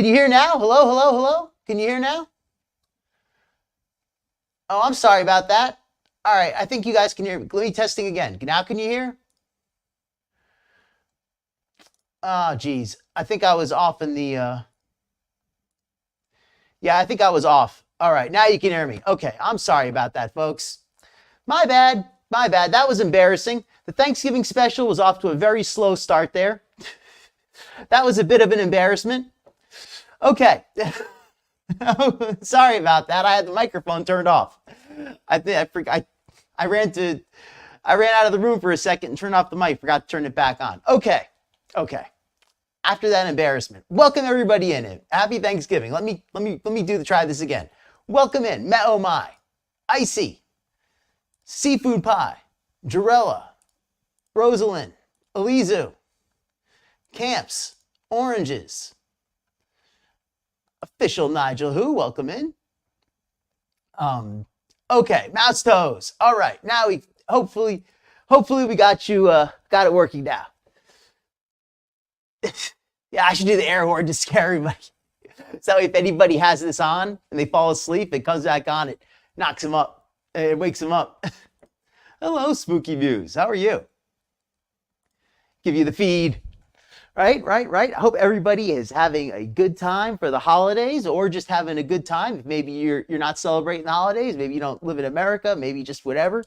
Can you hear now? Hello, hello, hello? Can you hear now? Oh, I'm sorry about that. All right, I think you guys can hear me. Let me testing again. Now can you hear? Oh, geez. I think I was off in the, yeah, I think I was off. All right, now you can hear me. Okay, I'm sorry about that, folks. My bad, my bad. That was embarrassing. The Thanksgiving special was off to a very slow start there. That was a bit of an embarrassment. Okay. Sorry about that. I had the microphone turned off. I ran out of the room for a second and turned off the mic. Forgot to turn it back on. Okay. After that embarrassment, welcome everybody in. Happy Thanksgiving. Let me try this again. Welcome in. Oh my, Icy, Seafood Pie, Jarella, Rosalind, Elizu, Camps, Oranges, Official Nigel Who, welcome in. Okay, Mouse Toes. All right, now we hopefully we got you got it working now. Yeah, I should do the air horn to scare everybody. So if anybody has this on and they fall asleep, it comes back on, it knocks them up, it wakes them up. Hello, Spooky Views. How are you? Give you the feed. Right. I hope everybody is having a good time for the holidays, or just having a good time. If maybe you're not celebrating the holidays, maybe you don't live in America, maybe just whatever.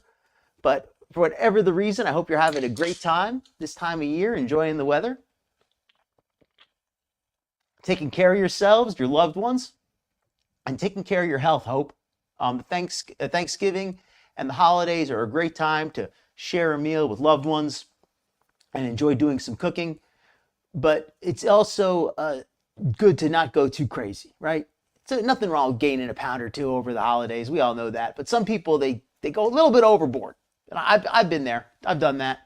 But for whatever the reason, I hope you're having a great time this time of year, enjoying the weather, taking care of yourselves, your loved ones, and taking care of your health. Hope Thanksgiving and the holidays are a great time to share a meal with loved ones and enjoy doing some cooking. But it's also good to not go too crazy, right? So nothing wrong with gaining a pound or two over the holidays. We all know that. But some people, they go a little bit overboard. And I've been there. I've done that.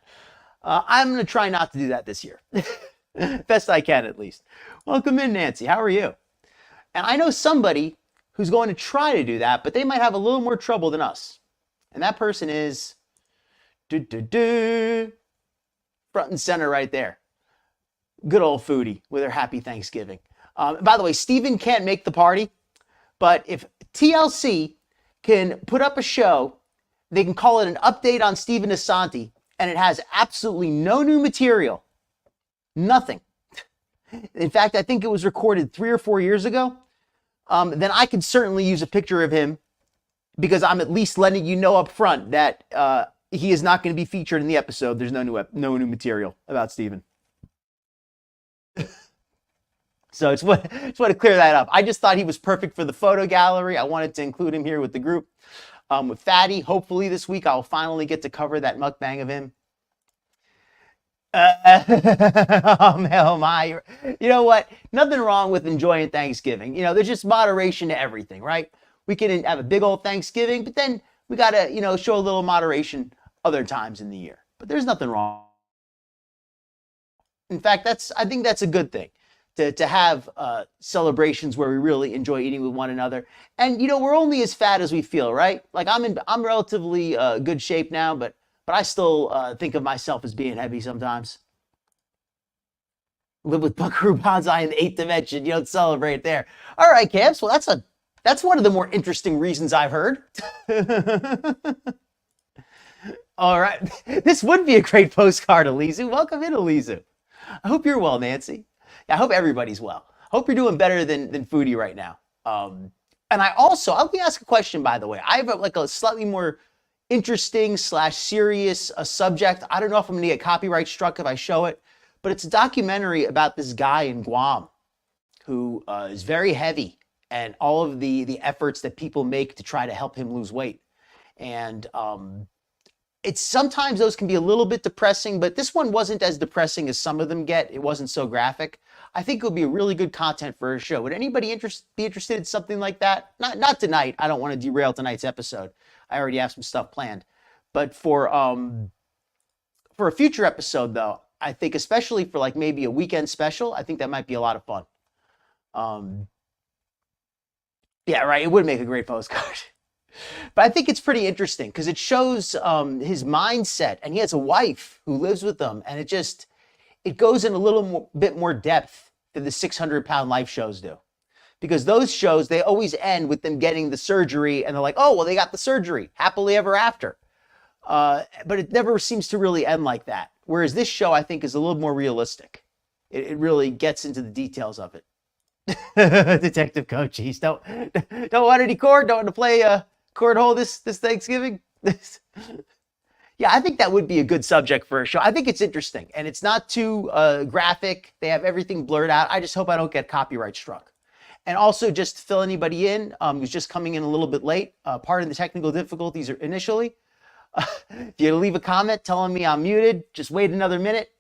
I'm going to try not to do that this year. Best I can, at least. Welcome in, Nancy. How are you? And I know somebody who's going to try to do that, but they might have a little more trouble than us. And that person is front and center right there. Good old Foodie with her happy Thanksgiving. By the way, Steven can't make the party, but if TLC can put up a show, they can call it an update on Steven Assanti, and it has absolutely no new material. Nothing. In fact, I think it was recorded 3 or 4 years ago. Then I could certainly use a picture of him, because I'm at least letting you know up front that he is not going to be featured in the episode. There's no new material about Steven. So it's what to clear that up. I just thought he was perfect for the photo gallery. I wanted to include him here with the group. With Fatty, hopefully this week I'll finally get to cover that mukbang of him. Oh my, you know what? Nothing wrong with enjoying Thanksgiving. You know, there's just moderation to everything, right? We can have a big old Thanksgiving, but then we got to, show a little moderation other times in the year. But there's nothing wrong. In fact, I think that's a good thing, to have celebrations where we really enjoy eating with one another. And we're only as fat as we feel, right? Like I'm relatively good shape now, but I still think of myself as being heavy sometimes. Live with Buckaroo Banzai in the 8th dimension. You don't celebrate there. All right, Camps. Well, that's one of the more interesting reasons I've heard. All right. This would be a great postcard, Elizu. Welcome in, Elizu. I hope you're well, Nancy. Yeah, I hope everybody's well. Hope you're doing better than Foodie right now. And let me ask a question, by the way. I have a slightly more interesting / serious subject. I don't know if I'm going to get copyright struck if I show it, but it's a documentary about this guy in Guam who is very heavy, and all of the efforts that people make to try to help him lose weight. And it's sometimes those can be a little bit depressing, but this one wasn't as depressing as some of them get. It wasn't so graphic. I think it would be a really good content for a show. Would anybody be interested in something like that? Not tonight. I don't want to derail tonight's episode. I already have some stuff planned. But for a future episode, though, I think especially for maybe a weekend special, I think that might be a lot of fun. Yeah, right. It would make a great postcard. But I think it's pretty interesting because it shows his mindset, and he has a wife who lives with him, and it goes in a little bit more depth than the 600-pound life shows do. Because those shows, they always end with them getting the surgery and they're like, oh, well, they got the surgery, happily ever after. But it never seems to really end like that. Whereas this show, I think, is a little more realistic. It really gets into the details of it. Detective Coaches, don't want any cord, don't want to play cornhole this Thanksgiving. Yeah, I think that would be a good subject for a show. I think it's interesting, and it's not too graphic. They have everything blurred out. I just hope I don't get copyright struck. And also, just to fill anybody in who's just coming in a little bit late, part of the technical difficulties are initially. If you leave a comment telling me I'm muted, just wait another minute.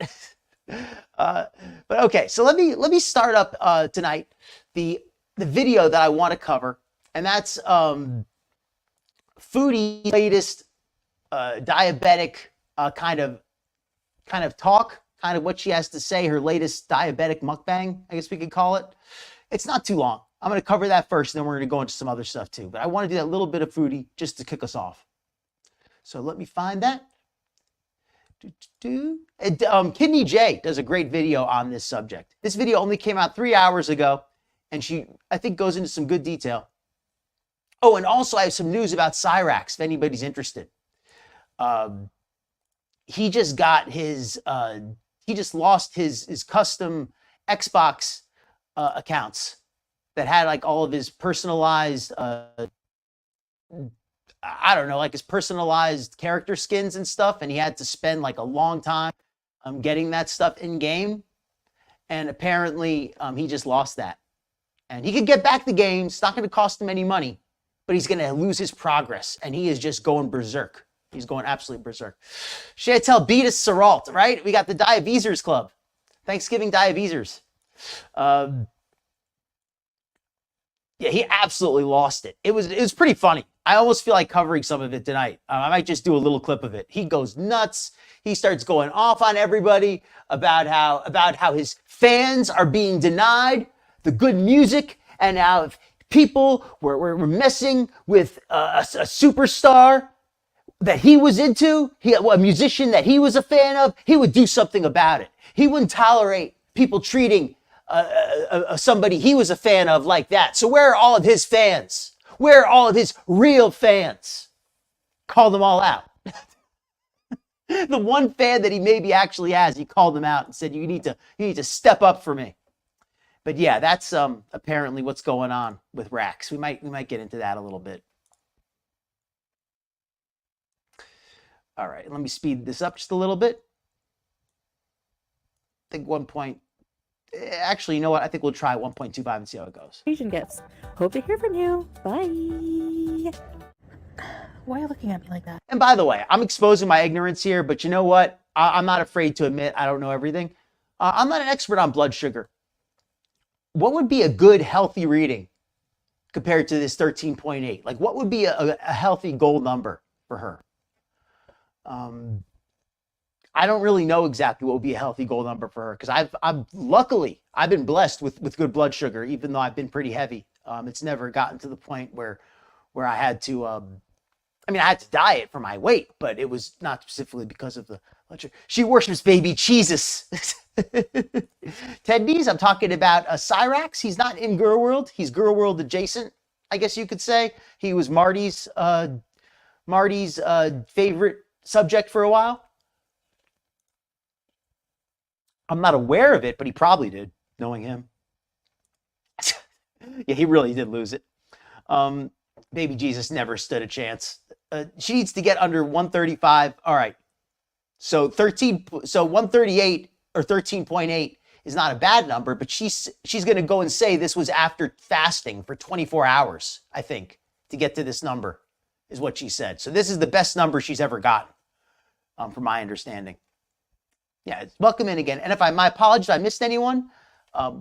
But okay, so let me start up tonight the video that I want to cover, and that's Foodie's latest diabetic kind of talk, kind of what she has to say, her latest diabetic mukbang, I guess we could call it. It's not too long. I'm going to cover that first, and then we're going to go into some other stuff too. But I want to do that little bit of Foodie just to kick us off. So let me find that. Kidney J does a great video on this subject. This video only came out 3 hours ago, and she, I think, goes into some good detail. Oh, and also I have some news about Cyrax, if anybody's interested. He just got his, he just lost his custom Xbox accounts that had like all of his personalized, I don't know, like his personalized character skins and stuff. And he had to spend like a long time getting that stuff in game. And apparently he just lost that. And he could get back the game. It's not going to cost him any money, but he's going to lose his progress. And he is just going berserk. He's going absolutely berserk. Chantel beat us, Seralt, right? We got the Dia-Beezers Club. Thanksgiving Dia-Beezers. Yeah, he absolutely lost it. It was pretty funny. I almost feel like covering some of it tonight. I might just do a little clip of it. He goes nuts. He starts going off on everybody about how his fans are being denied the good music, and how if people were messing with a superstar that he was into, a musician that he was a fan of, he would do something about it. He wouldn't tolerate people treating somebody he was a fan of like that. So where are all of his fans? Where are all of his real fans? Call them all out. The one fan that he maybe actually has, he called them out and said, you need to step up for me. But yeah, that's apparently what's going on with Rax. We might get into that a little bit. All right, let me speed this up just a little bit. I think 1 point. Actually, you know what? I think we'll try 1.25 and see how it goes. Asian gifts. Hope to hear from you. Bye. Why are you looking at me like that? And by the way, I'm exposing my ignorance here, but you know what? I'm not afraid to admit I don't know everything. I'm not an expert on blood sugar. What would be a good, healthy reading compared to this 13.8? Like, what would be a healthy goal number for her? I don't really know exactly what would be a healthy goal number for her, because luckily I've been blessed with good blood sugar, even though I've been pretty heavy. It's never gotten to the point where I had to, I had to diet for my weight, but it was not specifically because of the blood sugar. She worships baby Jesus. Ted D's, I'm talking about Cyrax. He's not in Gorlworld. He's Gorlworld adjacent, I guess you could say. He was Marty's favorite subject for a while. I'm not aware of it, but he probably did, knowing him. Yeah, he really did lose it. Baby Jesus never stood a chance. She needs to get under 135. All right. So 138 or 13.8 is not a bad number, but she's going to go and say this was after fasting for 24 hours, I think, to get to this number, is what she said. So this is the best number she's ever gotten, from my understanding. Yeah, welcome in again. And my apologies if I missed anyone.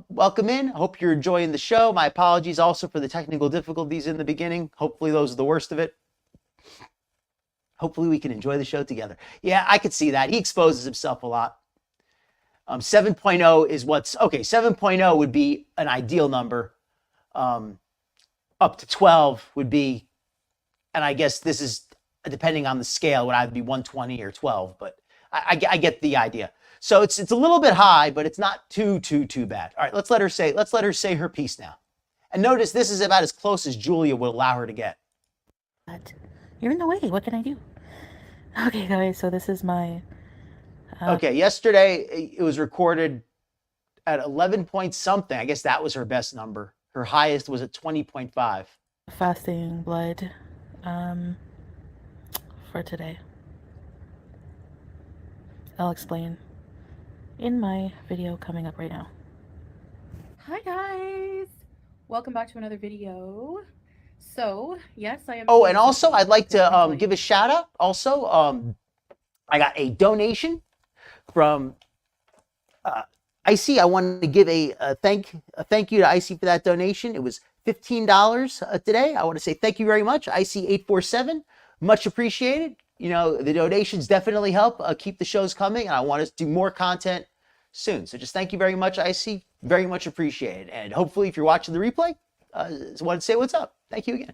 Welcome in. I hope you're enjoying the show. My apologies also for the technical difficulties in the beginning. Hopefully those are the worst of it. Hopefully we can enjoy the show together. Yeah, I could see that. He exposes himself a lot. 7.0 is okay, 7.0 would be an ideal number. Up to 12 would be, and I guess this is, depending on the scale, would either be 120 or 12, but I get the idea. So it's a little bit high, but it's not too bad. All right, let's let her say her piece now. And notice this is about as close as Julia would allow her to get. But you're in the way. What can I do? Okay, guys. So this is my. Okay, yesterday it was recorded at 11 point something. I guess that was her best number. Her highest was at 20.5. Fasting blood for today. I'll explain in my video coming up right now. Hi guys, welcome back to another video. So yes, I am. Oh, and also I'd like to give a shout out. Also, I got a donation from Icy. I wanted to give a thank you to Icy for that donation. It was $15 today. I want to say thank you very much, Icy847. Much appreciated. You know, the donations definitely help keep the shows coming, and I want us to do more content soon. So just thank you very much, Icy. Very much appreciated. And hopefully, if you're watching the replay, I want to say what's up. Thank you again.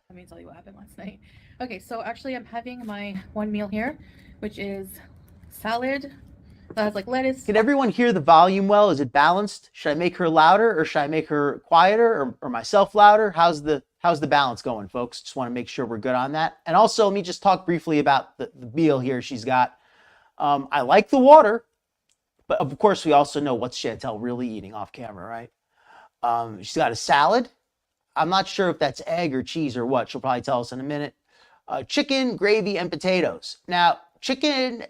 Let me tell you what happened last night. Okay, so actually I'm having my one meal here, which is salad that has like lettuce. Can everyone hear the volume well? Is it balanced? Should I make her louder, or should I make her quieter, or myself louder? How's the balance going, folks? Just want to make sure we're good on that. And also, let me just talk briefly about the meal here she's got. I like the water, but of course we also know what's Chantel really eating off camera, right? She's got a salad. I'm not sure if that's egg or cheese or what. She'll probably tell us in a minute. Chicken, gravy, and potatoes. Now, chicken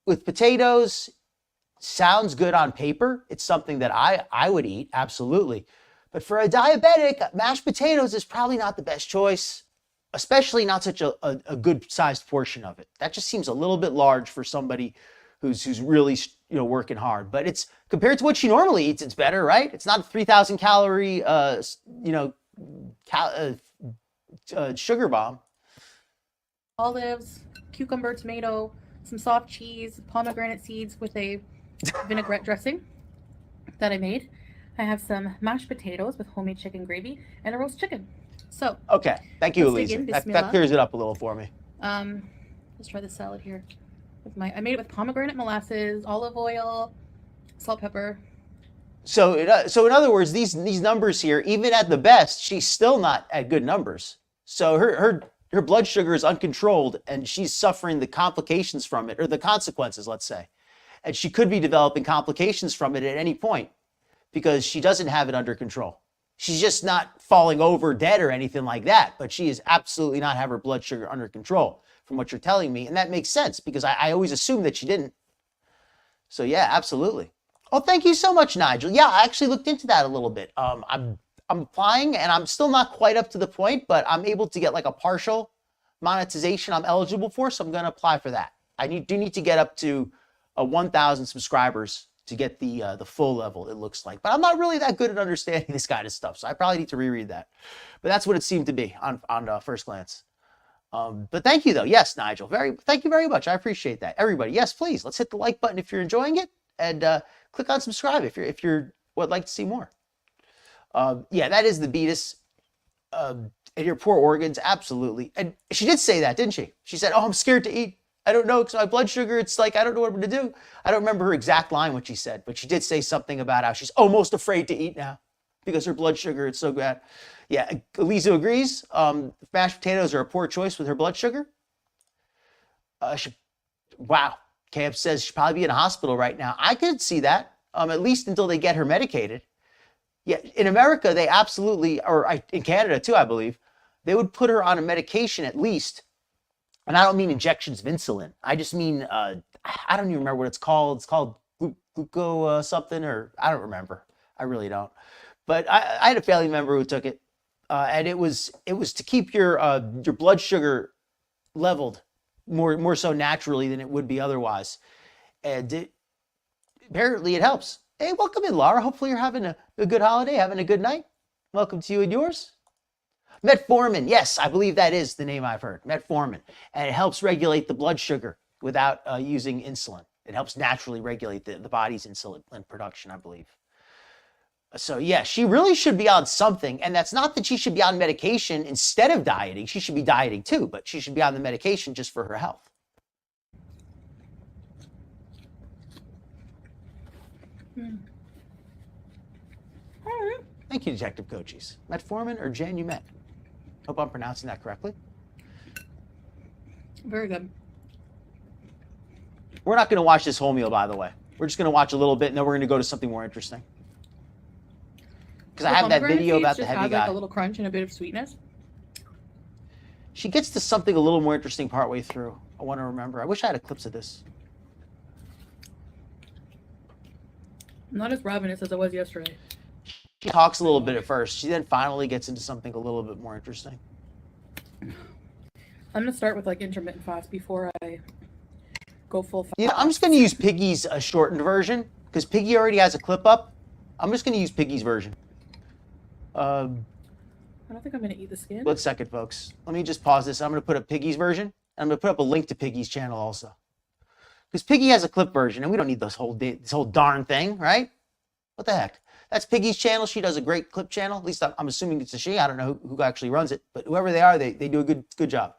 with potatoes sounds good on paper. It's something that I would eat, absolutely. But for a diabetic, mashed potatoes is probably not the best choice, especially not such a good-sized portion of it. That just seems a little bit large for somebody who's really, you know, working hard. But it's compared to what she normally eats, it's better, right? It's not a 3,000 calorie, sugar bomb. Olives, cucumber, tomato, some soft cheese, pomegranate seeds with a vinaigrette dressing that I made. I have some mashed potatoes with homemade chicken gravy and a roast chicken. So okay, thank you, Elisa. That clears it up a little for me. Let's try the salad here. I made it with pomegranate molasses, olive oil, salt, pepper. So in other words, these numbers here, even at the best, she's still not at good numbers. So her blood sugar is uncontrolled, and she's suffering the complications from it, or the consequences, let's say. And she could be developing complications from it at any point because she doesn't have it under control. She's just not falling over dead or anything like that, but she is absolutely not have her blood sugar under control from what you're telling me. And that makes sense because I always assumed that she didn't. So yeah, absolutely. Oh, thank you so much, Nigel. Yeah, I actually looked into that a little bit. I'm applying, and I'm still not quite up to the point, but I'm able to get like a partial monetization I'm eligible for, so I'm going to apply for that. I do need to get up to 1,000 subscribers to get the full level, it looks like. But I'm not really that good at understanding this kind of stuff, so I probably need to reread that. But that's what it seemed to be on first glance. But thank you, though. Yes, Nigel. Thank you very much. I appreciate that. Everybody, yes, please. Let's hit the like button if you're enjoying it, and click on subscribe if you would like to see more. Yeah, that is the beatus. And your poor organs, absolutely. And she did say that, didn't she? She said, "Oh, I'm scared to eat. I don't know, because my blood sugar, it's like, I don't know what I'm going to do." I don't remember her exact line, what she said, but she did say something about how she's almost afraid to eat now because her blood sugar, it's so bad. Yeah, Elisa agrees. Mashed potatoes are a poor choice with her blood sugar. Wow. Camp says she'd probably be in a hospital right now. I could see that, at least until they get her medicated. Yeah, in America, they absolutely, or in Canada too, I believe, they would put her on a medication at least. And I don't mean injections of insulin. I just mean, I don't even remember what it's called. It's called gluco something, or I don't remember. I really don't. But I had a family member who took it, and it was to keep your blood sugar leveled more so naturally than it would be otherwise. And apparently it helps. Hey, welcome in, Laura. Hopefully you're having a good holiday, having a good night. Welcome to you and yours. Metformin, yes, I believe that is the name I've heard, metformin. And it helps regulate the blood sugar without using insulin. It helps naturally regulate the body's insulin production, I believe. So yeah, she really should be on something. And that's not that she should be on medication instead of dieting. She should be dieting too, but she should be on the medication just for her health. All right. Thank you, Detective Coaches. Metformin or Janumet? Hope I'm pronouncing that correctly. Very good. We're not going to watch this whole meal, by the way. We're just going to watch a little bit, and then we're going to go to something more interesting. Because I have that video about the heavy guy. Like a little crunch and a bit of sweetness. She gets to something a little more interesting partway through. I want to remember. I wish I had clips of this. Not as ravenous as I was yesterday. She talks a little bit at first. She then finally gets into something a little bit more interesting. I'm going to start with like intermittent fast before I go full fast. You know, I'm just going to use Piggy's shortened version because Piggy already has a clip up. I'm just going to use Piggy's version. I don't think I'm going to eat the skin. 1 second, folks. Let me just pause this. I'm going to put up Piggy's version. I'm going to put up a link to Piggy's channel also. Because Piggy has a clip version, and we don't need this whole darn thing, right? What the heck? That's Piggy's channel. She does a great clip channel. At least I'm assuming it's a she. I don't know who actually runs it. But whoever they are, they do a good job.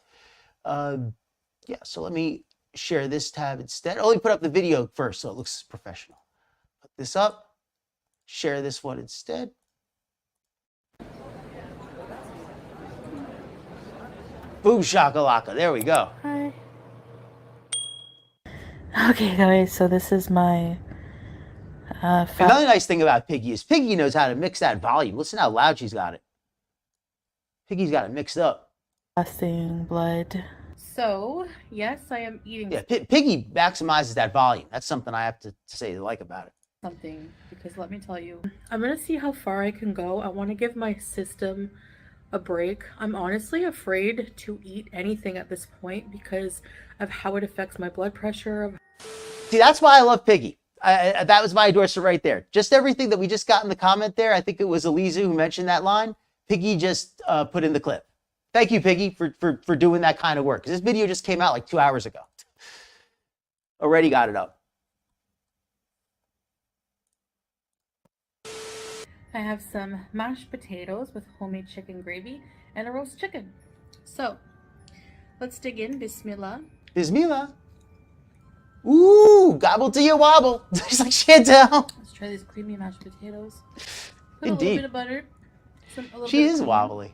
Yeah, so let me share this tab instead. Oh, let me put up the video first so it looks professional. Put this up. Share this one instead. Boom shakalaka. There we go. Hi. Okay, guys, so this is my Another nice thing about Piggy is Piggy knows how to mix that volume. Listen how loud she's got it. Piggy's got it mixed up. fasting blood. So, yes, I am eating Piggy maximizes that volume. That's something I have to say to like about it. something because let me tell you, I'm going to see how far I can go. I want to give my system a break. I'm honestly afraid to eat anything at this point because of how it affects my blood pressure. See, that's why I love Piggy. That was my endorsement right there. Just everything that we just got in the comment there. I think it was Eliza who mentioned that line. Piggy just put in the clip. Thank you, Piggy, for doing that kind of work. Because this video just came out like 2 hours ago. Already got it up. I have some mashed potatoes with homemade chicken gravy and a roast chicken. So, let's dig in. Bismillah. Bismillah. Ooh, gobble till you wobble. Just like Chantel. Let's try these creamy mashed potatoes. Put a Indeed. little bit of butter. She is wobbly.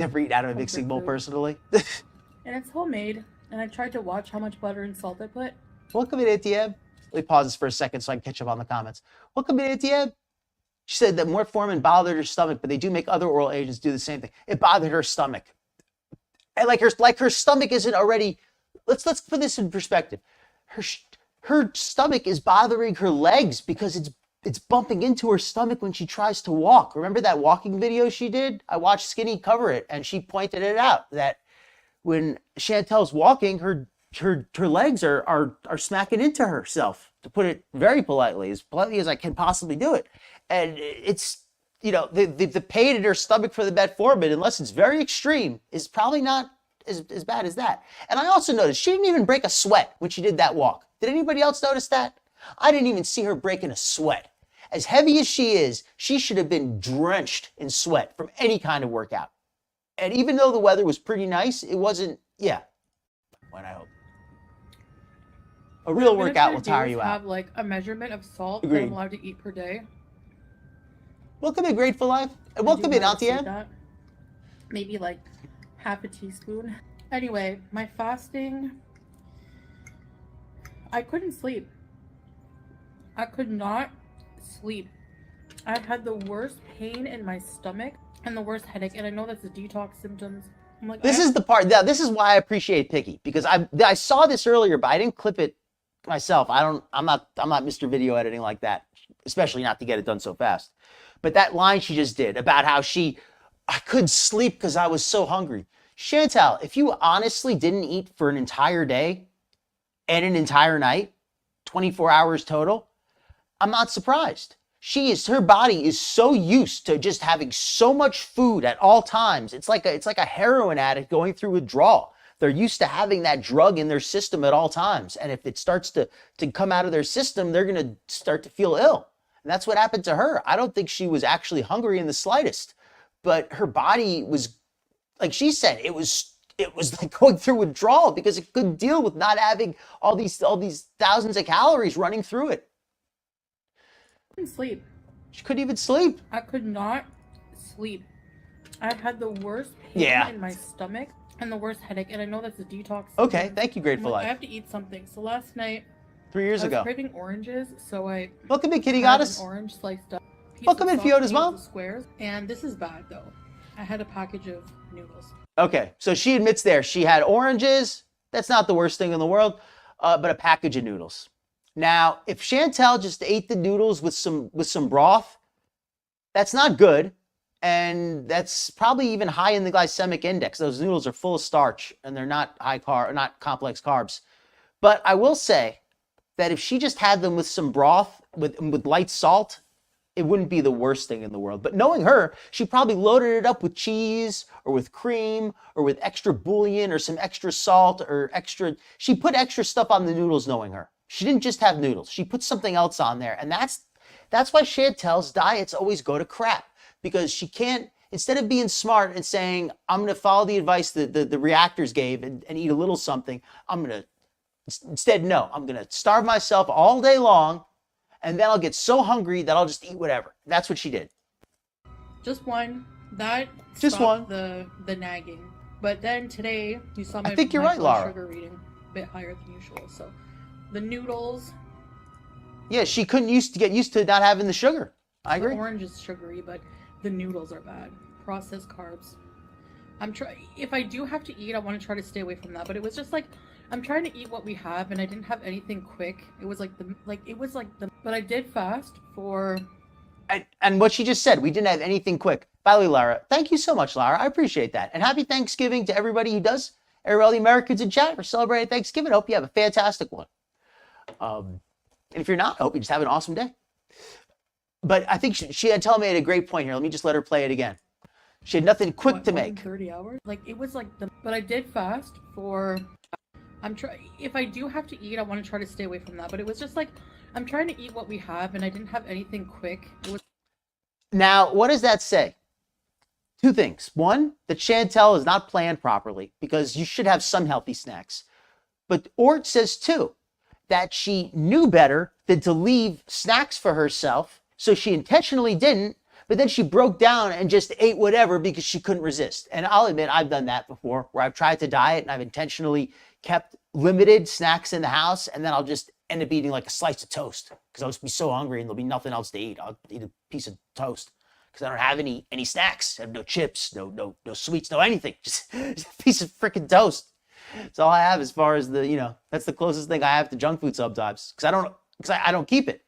Never eaten out of a mixing bowl personally. And it's homemade. And I tried to watch how much butter and salt I put. Welcome in, Etienne. Let me pause this for a second so I can catch up on the comments. Welcome in, Etienne. She said that metformin bothered her stomach, but they do make other oral agents do the same thing. It bothered her stomach. And like her stomach isn't already. Let's put this in perspective. Her stomach is bothering her legs because it's bumping into her stomach when she tries to walk. Remember that walking video she did? I watched Skinny cover it, and she pointed it out that when Chantel's walking, her legs are smacking into herself, to put it very politely as I can possibly do it. And it's, you know, the pain in her stomach for the metformin, unless it's very extreme, is probably not as bad as that. And I also noticed she didn't even break a sweat when she did that walk. Did anybody else notice that? I didn't even see her breaking a sweat. As heavy as she is, she should have been drenched in sweat from any kind of workout. And even though the weather was pretty nice, it wasn't, when I hope. A real workout will tire you out. Have like a measurement of salt Agreed. that I'm allowed to eat per day. Welcome in, Grateful Life. And welcome in, Auntie. Maybe like half a teaspoon. Anyway, my fasting, I couldn't sleep. I could not sleep. I had the worst pain in my stomach and the worst headache, and I know that's the detox symptoms. I'm like, this is the part. This is why I appreciate Piggy, because I saw this earlier, but I didn't clip it myself. I'm not Mr. Video editing like that, especially not to get it done so fast. But that line she just did about how I couldn't sleep because I was so hungry. Chantal, if you honestly didn't eat for an entire day and an entire night, 24 hours total, I'm not surprised. Her body is so used to just having so much food at all times. It's like a heroin addict going through withdrawal. They're used to having that drug in their system at all times. And if it starts to come out of their system, they're going to start to feel ill. And that's what happened to her. I don't think she was actually hungry in the slightest, but her body was, like she said, it was it was like going through withdrawal because it couldn't deal with not having all these thousands of calories running through it. I couldn't sleep. She couldn't even sleep. I could not sleep. I had the worst pain in my stomach and the worst headache, and I know that's a detox. Okay, thank you, Grateful I Life. have to eat something. So last night, 3 years ago. I was craving oranges, so I Welcome in, Kitty had Goddess. an orange sliced up. Welcome in, Fiona's mom. Squares, and this is bad though. I had a package of noodles. Okay, so she admits there she had oranges. That's not the worst thing in the world, but a package of noodles. Now, if Chantel just ate the noodles with some broth, that's not good, and that's probably even high in the glycemic index. Those noodles are full of starch, and they're not not complex carbs. But I will say that if she just had them with some broth with light salt, it wouldn't be the worst thing in the world. But knowing her, she probably loaded it up with cheese or with cream or with extra bouillon or some extra salt or she put extra stuff on the noodles knowing her. She didn't just have noodles. She put something else on there. And that's why Chantel's diets always go to crap, because she can't, instead of being smart and saying, I'm going to follow the advice that the reactors gave and eat a little something, instead, no, I'm going to starve myself all day long, and then I'll get so hungry that I'll just eat whatever. That's what she did. Just one. That just one. The nagging. But then today, you saw my, I think you're right, Laura. Sugar reading a bit higher than usual. So the noodles. Yeah, she couldn't get used to not having the sugar. I agree. The orange is sugary, but the noodles are bad. Processed carbs. If I do have to eat, I want to try to stay away from that. But it was just like, I'm trying to eat what we have, and I didn't have anything quick. It was but I did fast for. And what she just said, we didn't have anything quick. By the way, Lara, thank you so much, Lara. I appreciate that. And happy Thanksgiving to everybody who does. All the Americans in chat for celebrating Thanksgiving. I hope you have a fantastic one. And if you're not, I hope you just have an awesome day. But I think she had made a great point here. Let me just let her play it again. She had nothing quick to make. 30 hours? But I did fast for. If I do have to eat, I want to try to stay away from that. But it was just like, I'm trying to eat what we have, and I didn't have anything quick. Now, what does that say? Two things. One, that Chantel is not planned properly, because you should have some healthy snacks. But Ort says, too, that she knew better than to leave snacks for herself, so she intentionally didn't, but then she broke down and just ate whatever because she couldn't resist. And I'll admit, I've done that before, where I've tried to diet and I've intentionally kept limited snacks in the house, and then I'll just end up eating like a slice of toast because I'll just be so hungry and there'll be nothing else to eat. I'll eat a piece of toast because I don't have any snacks. I have no chips, no sweets, no anything. Just a piece of freaking toast. That's all I have as far as that's the closest thing I have to junk food sometimes, because I don't keep it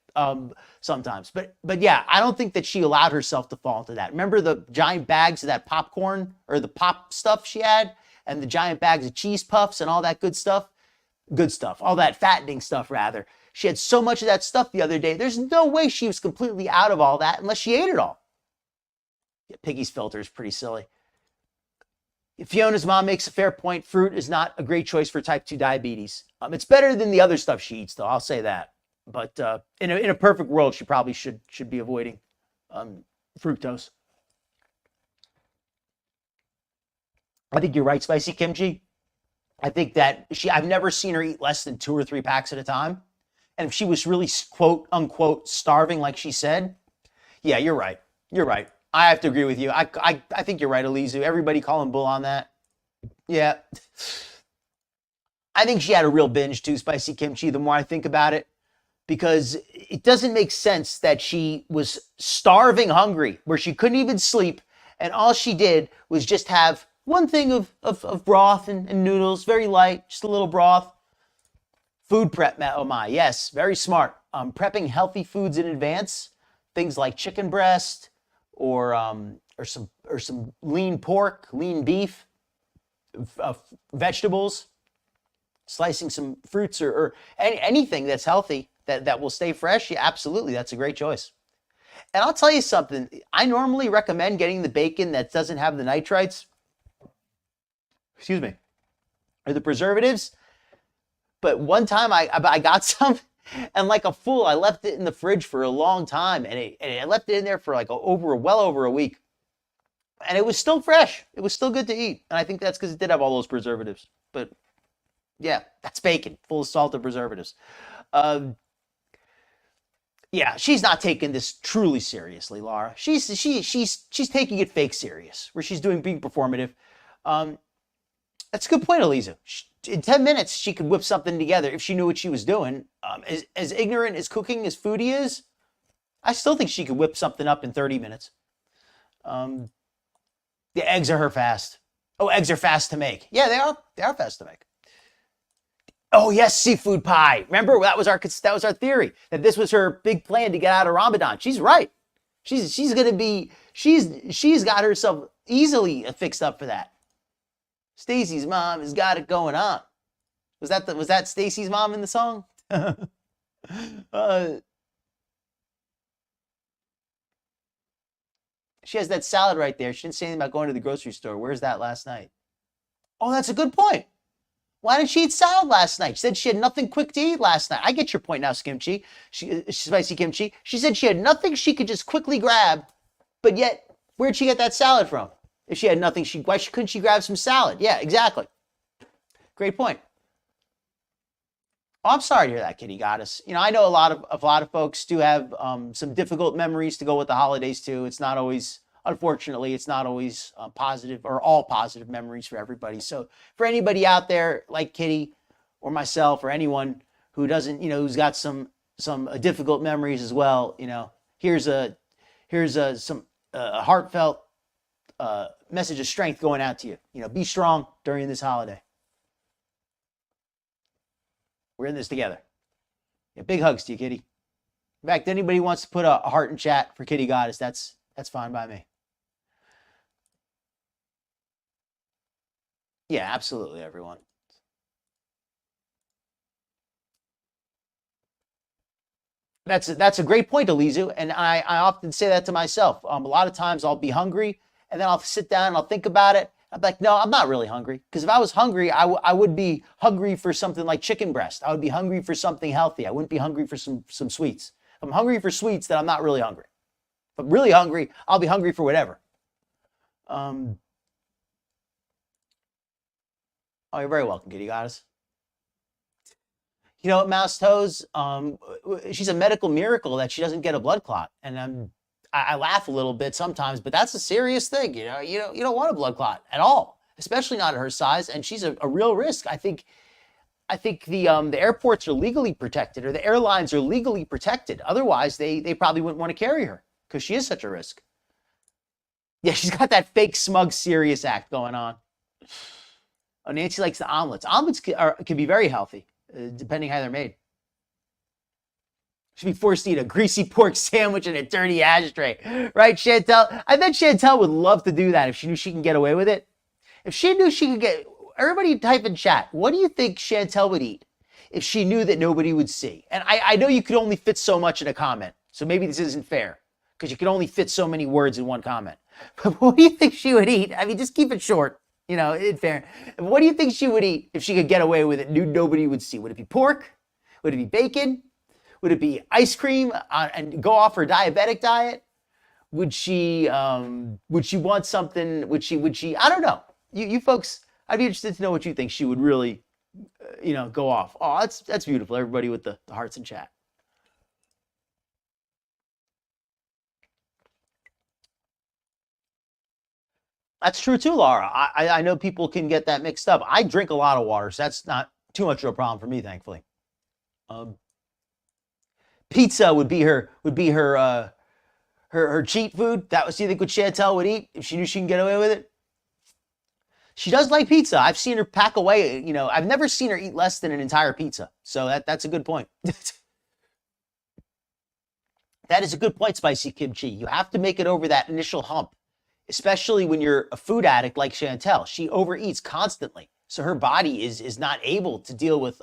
sometimes. But yeah, I don't think that she allowed herself to fall into that. Remember the giant bags of that popcorn or the pop stuff she had, and the giant bags of cheese puffs and all that good stuff, all that fattening stuff rather. She had so much of that stuff the other day. There's no way she was completely out of all that unless she ate it all. Yeah, Piggy's filter is pretty silly. Fiona's mom makes a fair point. Fruit is not a great choice for type 2 diabetes. It's better than the other stuff she eats, though. I'll say that. But in a perfect world, she probably should be avoiding fructose. I think you're right, Spicy Kimchi. I think that I've never seen her eat less than 2 or 3 packs at a time. And if she was really, quote unquote, starving like she said, yeah, you're right. You're right. I have to agree with you. I think you're right, Elizu. Everybody calling bull on that. Yeah. I think she had a real binge too, Spicy Kimchi, the more I think about it. Because it doesn't make sense that she was starving hungry, where she couldn't even sleep, and all she did was just have one thing of broth and noodles, very light, just a little broth. Food prep, oh my, yes, very smart. Prepping healthy foods in advance, things like chicken breast or some lean pork, lean beef, vegetables, slicing some fruits or anything that's healthy that will stay fresh. Yeah, absolutely, that's a great choice. And I'll tell you something, I normally recommend getting the bacon that doesn't have the nitrites, or the preservatives. But one time I got some, and like a fool, I left it in the fridge for a long time, and I left it in there for like well over a week. And it was still fresh. It was still good to eat. And I think that's because it did have all those preservatives. But yeah, that's bacon, full of salt and preservatives. Um, yeah, she's not taking this truly seriously, Laura. She's taking it fake serious, where she's being performative. Um, that's a good point, Eliza. In 10 minutes, she could whip something together if she knew what she was doing. As ignorant as cooking as Foodie is, I still think she could whip something up in 30 minutes. The eggs are her fast. Oh, eggs are fast to make. Yeah, they are. They are fast to make. Oh yes, seafood pie. Remember that was our theory, that this was her big plan to get out of Ramadan. She's right. She's got herself easily fixed up for that. Stacy's mom has got it going on. Was that Stacy's mom in the song? She has that salad right there. She didn't say anything about going to the grocery store. Where's that last night? Oh, that's a good point. Why didn't she eat salad last night? She said she had nothing quick to eat last night. I get your point now, Skimchi. Spicy kimchi. She said she had nothing she could just quickly grab, but yet, where'd she get that salad from? If she had nothing, why couldn't she grab some salad? Yeah, exactly. Great point. Oh, I'm sorry to hear that, Kitty Goddess. You know, I know a lot of folks do have some difficult memories to go with the holidays too. It's not always, unfortunately, it's not always positive or all positive memories for everybody. So for anybody out there like Kitty or myself or anyone who doesn't, who's got some difficult memories as well, here's a heartfelt message of strength going out to you. Be strong during this holiday. We're in this together. Yeah, big hugs to you, Kitty. In fact, anybody wants to put a heart in chat for Kitty Goddess, that's fine by me. Yeah, absolutely, everyone. That's a great point, Elizu, and I often say that to myself. A lot of times I'll be hungry, and then I'll sit down and I'll think about it. I'm like, no, I'm not really hungry. Because if I was hungry, I would be hungry for something like chicken breast. I would be hungry for something healthy. I wouldn't be hungry for some sweets. If I'm hungry for sweets, then I'm not really hungry. If I'm really hungry, I'll be hungry for whatever. Oh, you're very welcome, Kitty Goddess. You know what, Mouse Toes? She's a medical miracle that she doesn't get a blood clot. And I laugh a little bit sometimes, but that's a serious thing. You don't want a blood clot at all, especially not at her size. And she's a real risk. I think the airports are legally protected, or the airlines are legally protected. Otherwise, they probably wouldn't want to carry her because she is such a risk. Yeah, she's got that fake smug serious act going on. Oh, Nancy likes the omelets. Omelets can be very healthy, depending how they're made. Should be forced to eat a greasy pork sandwich in a dirty ashtray. Right, Chantel? I bet Chantel would love to do that if she knew she can get away with it. If she knew she could get... Everybody type in chat, what do you think Chantel would eat if she knew that nobody would see? And I know you could only fit so much in a comment, so maybe this isn't fair, because you can only fit so many words in one comment. But what do you think she would eat? I mean, just keep it short, in fair. What do you think she would eat if she could get away with it, knew nobody would see? Would it be pork? Would it be bacon? Would it be ice cream and go off her diabetic diet? Would she want something? Would she? I don't know. You folks, I'd be interested to know what you think she would really, go off. Oh, that's beautiful. Everybody with the hearts in chat. That's true too, Laura. I know people can get that mixed up. I drink a lot of water, so that's not too much of a problem for me, thankfully. Pizza would be her cheat food. That was, you think, what Chantel would eat if she knew she can get away with it? She does like pizza. I've seen her pack away. I've never seen her eat less than an entire pizza. So that's a good point. That is a good point, Spicy Kimchi. You have to make it over that initial hump, especially when you're a food addict like Chantel. She overeats constantly, so her body is not able to deal with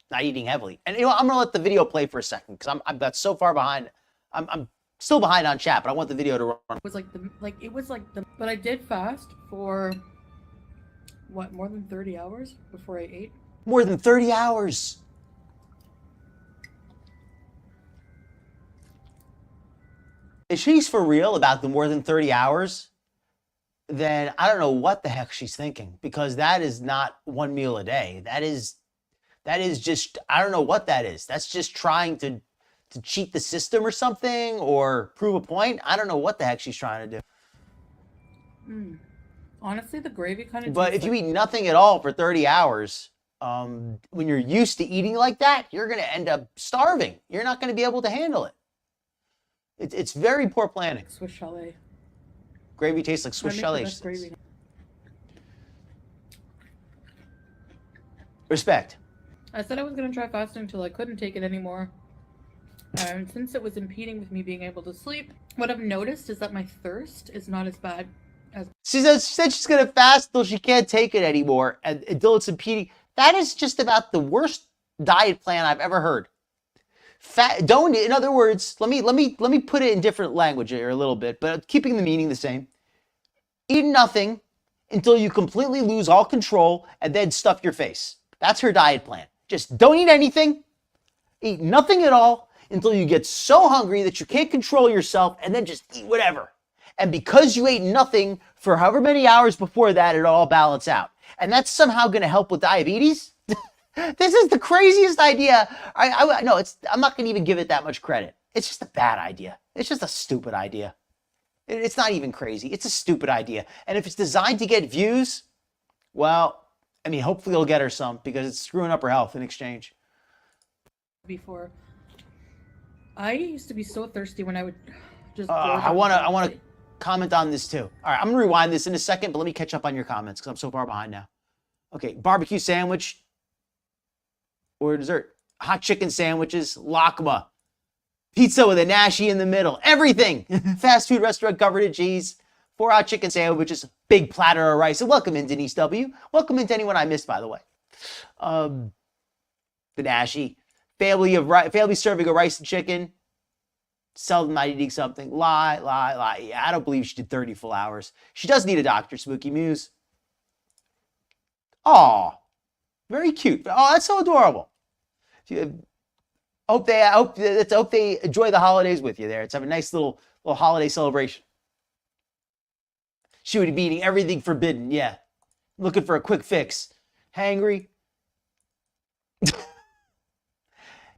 not eating heavily. And I'm gonna let the video play for a second because I'm got so far behind. I'm still behind on chat, but I want the video to run. But I did fast for more than 30 hours before I ate. More than 30 hours. If she's for real about the more than 30 hours, then I don't know what the heck she's thinking, because that is not one meal a day. That is just, I don't know what that is. That's just trying to cheat the system or something, or prove a point. I don't know what the heck she's trying to do. Honestly, the gravy kind of. But if you eat nothing at all for 30 hours, when you're used to eating like that, you're going to end up starving. You're not going to be able to handle it. It's very poor planning. Swiss chalet. Gravy tastes like Swiss chalet. Gravy. Respect. I said I was going to try fasting until I couldn't take it anymore. And since it was impeding with me being able to sleep, what I've noticed is that my thirst is not as bad as... She said she's going to fast until she can't take it anymore, and until it's impeding. That is just about the worst diet plan I've ever heard. In other words, let me put it in different language here a little bit, but keeping the meaning the same. Eat nothing until you completely lose all control, and then stuff your face. That's her diet plan. Just don't eat anything, eat nothing at all until you get so hungry that you can't control yourself, and then just eat whatever. And because you ate nothing for however many hours before that, it all balances out. And that's somehow going to help with diabetes? This is the craziest idea. I'm not going to even give it that much credit. It's just a bad idea. It's just a stupid idea. It's not even crazy. It's a stupid idea. And if it's designed to get views, well, I mean, hopefully it'll get her some, because it's screwing up her health in exchange. Before, I used to be so thirsty when I would just... I want to comment on this too. All right, I'm going to rewind this in a second, but let me catch up on your comments because I'm so far behind now. Okay, barbecue sandwich or dessert. Hot chicken sandwiches, lakma. Pizza with a nashi in the middle. Everything. Fast food restaurant covered in cheese. 4 hot chicken sandwiches. Big platter of rice. And welcome in, Denise W. Welcome into anyone I missed, by the way. The nashi. Family serving of rice and chicken. Seldom not eating something. Lie. Yeah, I don't believe she did 30 full hours. She does need a doctor, Spooky Muse. Aw. Very cute. Oh, that's so adorable. I hope they enjoy the holidays with you there. Let's have a nice little holiday celebration. She would be eating everything forbidden. Yeah. Looking for a quick fix. Hangry.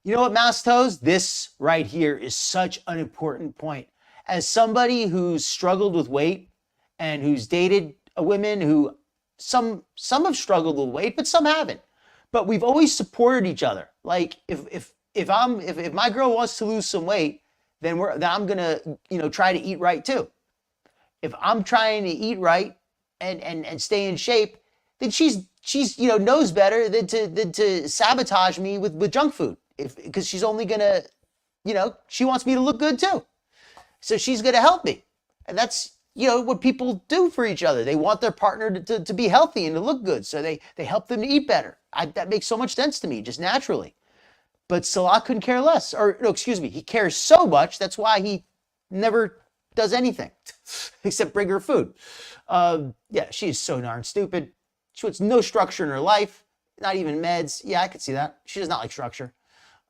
You know what, Mouse Toes? This right here is such an important point. As somebody who's struggled with weight and who's dated women who some have struggled with weight, but some haven't. But we've always supported each other. Like if my girl wants to lose some weight, then I'm gonna try to eat right too. If I'm trying to eat right and stay in shape, then she's knows better than to sabotage me with junk food. Because she's only gonna, she wants me to look good too. So she's gonna help me. And that's, what people do for each other. They want their partner to be healthy and to look good. So they help them to eat better. That makes so much sense to me, just naturally. But Salah couldn't care less. Or, no, excuse me, he cares so much, that's why he never does anything except bring her food. Yeah, she is so darn stupid. She wants no structure in her life, not even meds. Yeah, I could see that. She does not like structure.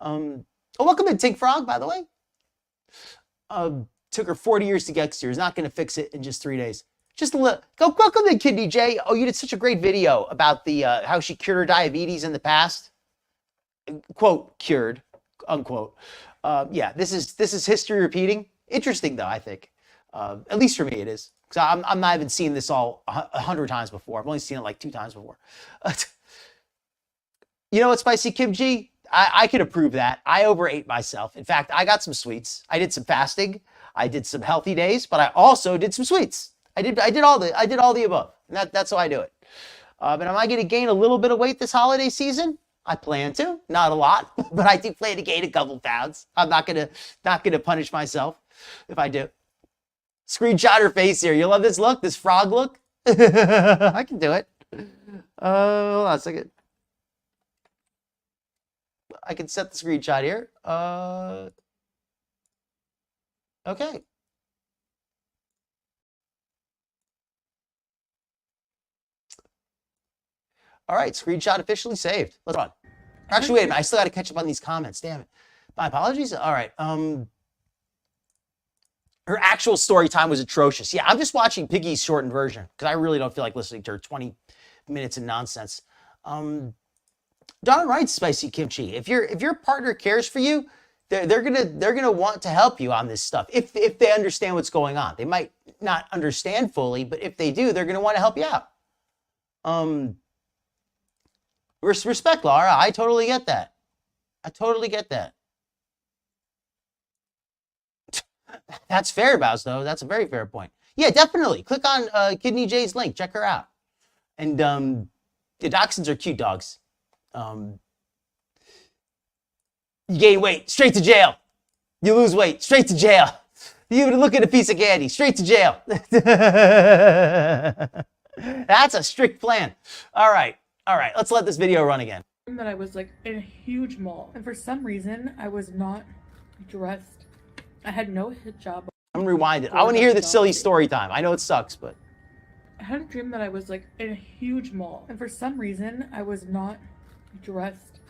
Welcome in, Tink Frog, by the way. Took her 40 years to get here. Is not going to fix it in just 3 days. Just a little. Welcome in, Kidney J. Oh, you did such a great video about the how she cured her diabetes in the past. Quote, cured, unquote. Yeah, this is history repeating. Interesting, though, I think. At least for me, it is. Because I'm not even seeing this all 100 times before. I've only seen it like 2 times before. You know what, Spicy Kim G? I can approve that. I overate myself. In fact, I got some sweets. I did some fasting. I did some healthy days, but I also did some sweets. I did all the above. And that's how I do it. But am I going to gain a little bit of weight this holiday season? I plan to, not a lot, but I do plan to gain a couple pounds. I'm not gonna punish myself if I do. Screenshot her face here. You love this look, this frog look? I can do it. Hold on a second. I can set the screenshot here. Okay. All right, screenshot officially saved. Let's run. Actually, wait a minute. I still got to catch up on these comments. Damn it. My apologies. All right. Her actual story time was atrocious. Yeah, I'm just watching Piggy's shortened version because I really don't feel like listening to her 20 minutes of nonsense. Darn right, Spicy Kimchi. If your partner cares for you, they're gonna want to help you on this stuff if they understand what's going on. They might not understand fully, but if they do, they're gonna want to help you out. Respect, Laura. I totally get that. I totally get that. That's fair, Bows, though. That's a very fair point. Yeah, definitely. Click on Kidney J's link. Check her out. And the dachshunds are cute dogs. You gain weight, straight to jail. You lose weight, straight to jail. You even look at a piece of candy, straight to jail. That's a strict plan. All right. Let's let this video run again. That I was like in a huge mall, and for some reason I was not dressed. I had no hijab. I'm gonna rewind it. I want to hear the silly story time. I know it sucks, but I had a dream that I was like in a huge mall, and for some reason I was not dressed.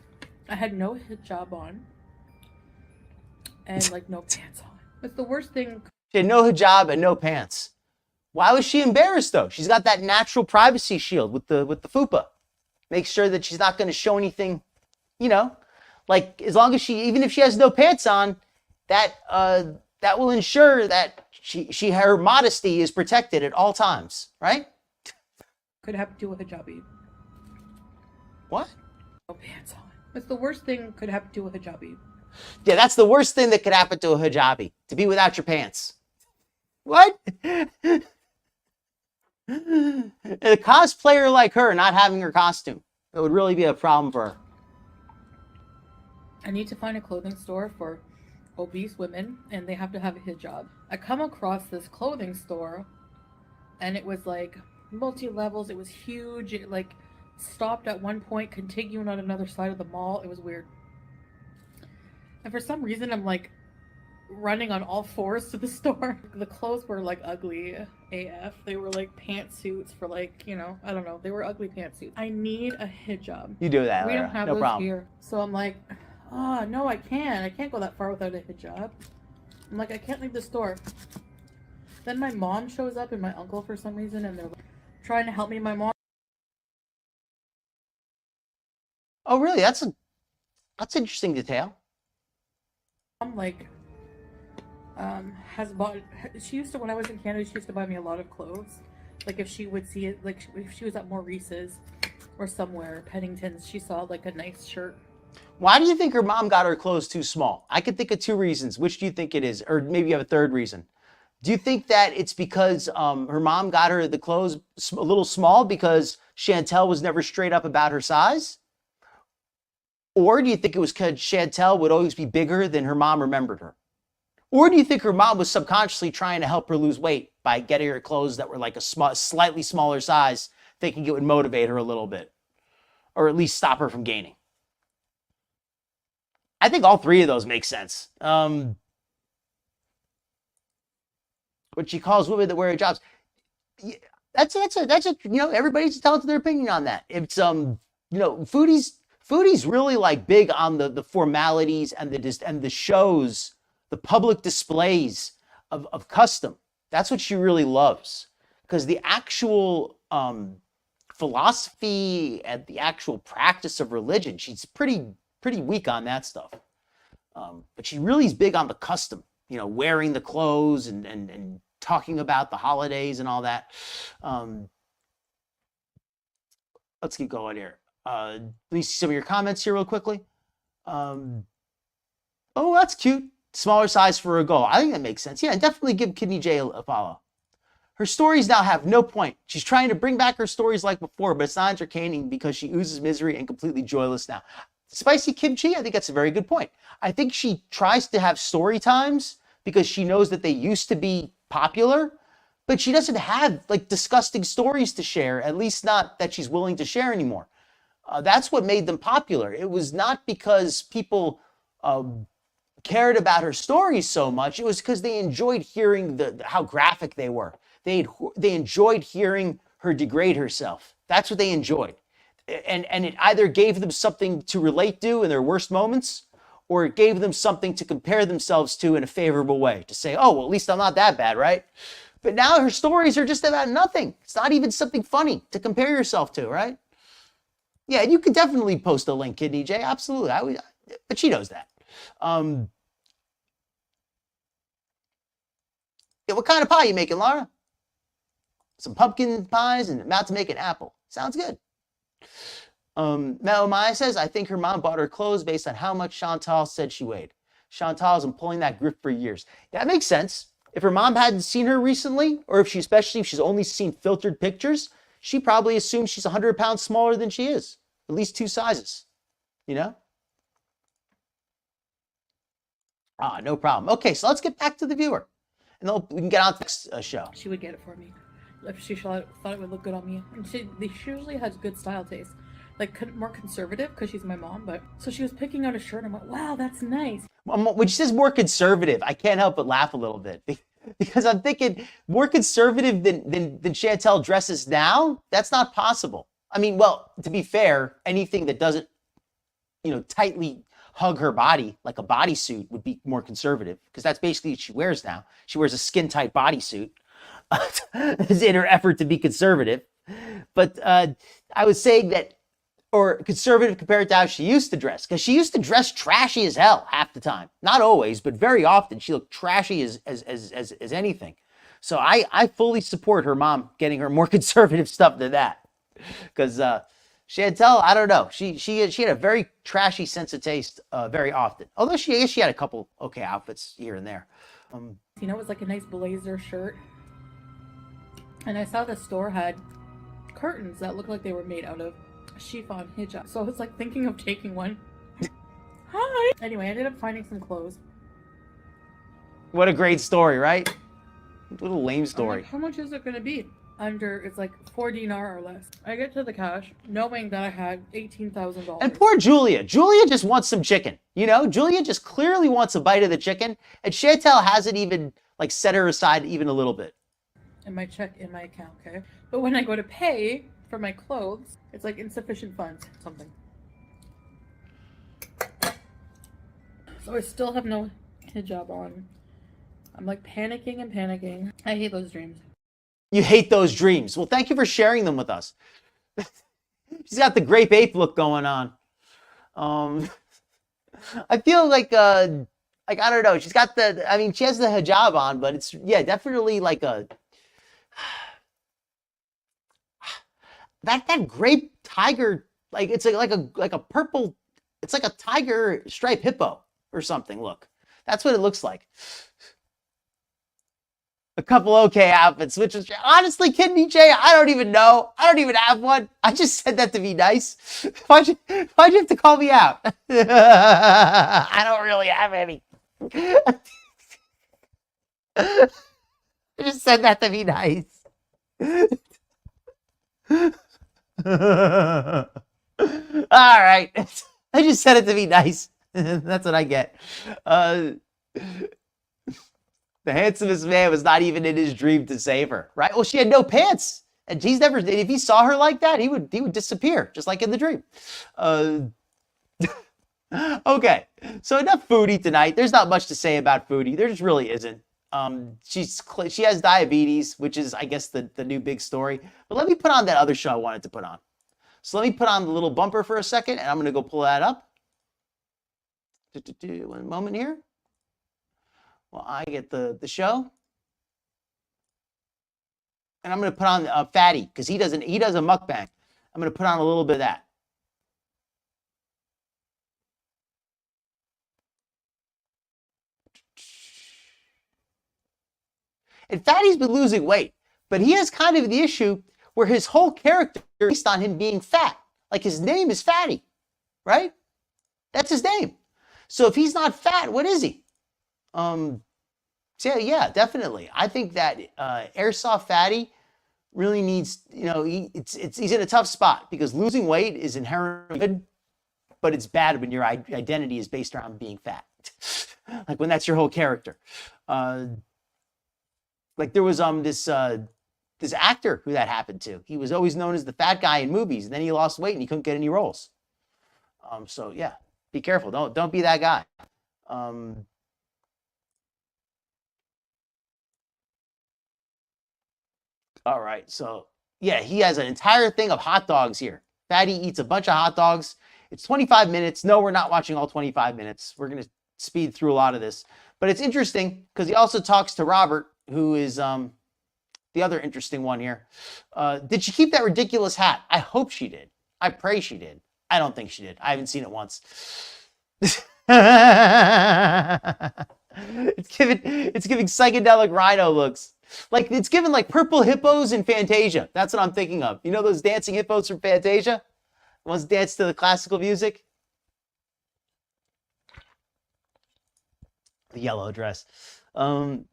I had no hijab on and like no pants on. It's the worst thing. She had no hijab and no pants. Why was she embarrassed though? She's got that natural privacy shield with the fupa. Make sure that she's not going to show anything, you know, like as long as even if she has no pants on, that will ensure that her modesty is protected at all times, right? Could have to do with hijabi. What? No pants on. It's the worst thing could have to do with hijabi. Yeah, that's the worst thing that could happen to a hijabi, to be without your pants. What? A cosplayer like her not having her costume, it would really be a problem for her. I need to find a clothing store for obese women, and they have to have a hijab. I come across this clothing store, and it was like multi-levels. It was huge. It like stopped at one point, continuing on another side of the mall. It was weird. And for some reason, I'm like running on all fours to the store. The clothes were like ugly AF. They were like pantsuits for like, you know, I don't know. They were ugly pantsuits. I need a hijab. You do that, We Lara. don't have No those problem. here. So I'm like, oh, no, I can't. I can't go that far without a hijab. I'm like, I can't leave the store. Then my mom shows up and my uncle for some reason, and they're like, trying to help me. My mom. Oh, really? That's interesting detail. Like has bought, she used to, when I was in Canada, she used to buy me a lot of clothes. Like if she would see it, like if she was at Maurice's or somewhere, Pennington's, she saw like a nice shirt. Why do you think her mom got her clothes too small? I could think of two reasons. Which do you think it is? Or maybe you have a third reason. Do you think that it's because her mom got her the clothes a little small because Chantel was never straight up about her size? Or do you think it was because Chantel would always be bigger than her mom remembered her? Or do you think her mom was subconsciously trying to help her lose weight by getting her clothes that were like a slightly smaller size, thinking it would motivate her a little bit, or at least stop her from gaining? I think all three of those make sense. What she calls women that wear hijabs. That's a you know, everybody's entitled to their opinion on that. It's you know, Foodie's really like big on the formalities and the shows, the public displays of custom. That's what she really loves, because the actual philosophy and the actual practice of religion, she's pretty weak on that stuff. But she really is big on the custom, you know, wearing the clothes and talking about the holidays and all that. Let's keep going here. Let me see some of your comments here real quickly. Oh, that's cute. Smaller size for a goal. I think that makes sense. Yeah, definitely give Kidney J a follow. Her stories now have no point. She's trying to bring back her stories like before, but it's not entertaining because she oozes misery and completely joyless now. Spicy Kimchi, I think that's a very good point. I think she tries to have story times because she knows that they used to be popular, but she doesn't have like disgusting stories to share, at least not that she's willing to share anymore. That's what made them popular. It was not because people cared about her stories so much. It was because they enjoyed hearing how graphic they were. They enjoyed hearing her degrade herself. That's what they enjoyed. And it either gave them something to relate to in their worst moments, or it gave them something to compare themselves to in a favorable way, to say, oh, well, at least I'm not that bad, right? But now her stories are just about nothing. It's not even something funny to compare yourself to, right? Yeah, you could definitely post a link, Kidney J. Absolutely. But she knows that. Yeah, what kind of pie you making, Laura? Some pumpkin pies and about to make an apple. Sounds good. Mel Maya says, I think her mom bought her clothes based on how much Chantal said she weighed. Chantal's been pulling that grip for years. That makes sense. If her mom hadn't seen her recently, or especially if she's only seen filtered pictures, she probably assumes she's 100 pounds smaller than she is. At least 2 sizes, you know? No problem. Okay, so let's get back to the viewer. And then we can get on to the next show. She would get it for me if she thought it would look good on me. And she usually has good style taste. Like, more conservative, because she's my mom, but... So she was picking out a shirt, and I went, wow, that's nice. When she says more conservative, I can't help but laugh a little bit. Because I'm thinking, more conservative than Chantal dresses now? That's not possible. I mean, well, to be fair, anything that doesn't, tightly hug her body, like a bodysuit, would be more conservative. Because that's basically what she wears now. She wears a skin-tight bodysuit in her effort to be conservative. But I was saying that, or conservative compared to how she used to dress. Because she used to dress trashy as hell half the time. Not always, but very often she looked trashy as anything. So I fully support her mom getting her more conservative stuff than that. Because Chantal, I don't know. She had a very trashy sense of taste very often. Although I guess she had a couple okay outfits here and there. It was like a nice blazer shirt. And I saw the store had curtains that looked like they were made out of chiffon hijab. So I was like thinking of taking one. Hi! Anyway, I ended up finding some clothes. What a great story, right? What a lame story. Like, how much is it going to be? It's like 4 dinar or less. I get to the cash knowing that I had $18,000. And poor Julia. Julia just wants some chicken. Julia just clearly wants a bite of the chicken. And Chantal hasn't even set her aside even a little bit. And my check in my account, okay? But when I go to pay for my clothes, it's like insufficient funds, something. So I still have no hijab on. I'm like panicking and panicking. I hate those dreams. You hate those dreams. Well, thank you for sharing them with us. She's got the grape ape look going on. I feel like I don't know. She's got she has the hijab on, but it's, definitely like that grape tiger, it's like a purple, it's like a tiger stripe hippo or something. Look, that's what it looks like. A couple okay outfits, which is honestly, Kidney J, I don't even know. I don't even have one. I just said that to be nice. Why'd you have to call me out? I don't really have any. I just said that to be nice. All right. I just said it to be nice. That's what I get. The handsomest man was not even in his dream to save her, right? Well, she had no pants. And he's never, if he saw her like that, he would disappear, just like in the dream. Okay, so enough Foodie tonight. There's not much to say about Foodie. There just really isn't. She has diabetes, which is, I guess, the new big story. But let me put on that other show I wanted to put on. So let me put on the little bumper for a second, and I'm going to go pull that up. One moment here. Well, I get the show. And I'm going to put on Fatty, because he does a mukbang. I'm going to put on a little bit of that. And Fatty's been losing weight, but he has kind of the issue where his whole character is based on him being fat. Like his name is Fatty, right? That's his name. So if he's not fat, what is he? So yeah, definitely. I think that Airsoft Fatty really needs, he's in a tough spot because losing weight is inherently good, but it's bad when your identity is based around being fat. Like when that's your whole character. Like there was this actor who that happened to. He was always known as the fat guy in movies, and then he lost weight and he couldn't get any roles. So yeah. Be careful. Don't be that guy. All right. So yeah, he has an entire thing of hot dogs here. Fatty eats a bunch of hot dogs. It's 25 minutes. No, we're not watching all 25 minutes. We're going to speed through a lot of this. But it's interesting because he also talks to Robert, who is the other interesting one here. Did she keep that ridiculous hat? I hope she did. I pray she did. I don't think she did. I haven't seen it once. It's giving psychedelic rhino looks. Like it's given like purple hippos in Fantasia. That's what I'm thinking of. You know those dancing hippos from Fantasia? The ones that dance to the classical music? The yellow dress. Thank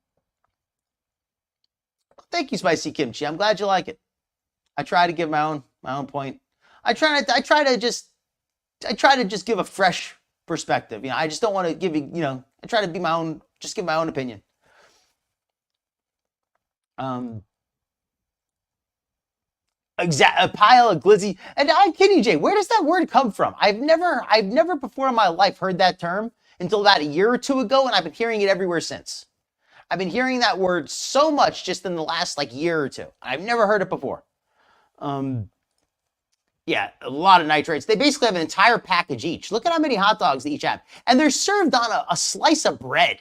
you, Spicy Kimchi. I'm glad you like it. I try to give my own point. I try to just give a fresh perspective. You know, I just don't want to give you, I try to be just give my own opinion. A pile of glizzy. And I'm kidding, Jay. Where does that word come from? I've never before in my life heard that term until about a year or two ago, and I've been hearing it everywhere since. I've been hearing that word so much just in the last year or two. I've never heard it before. Yeah, a lot of nitrates. They basically have an entire package each. Look at how many hot dogs they each have. And they're served on a slice of bread.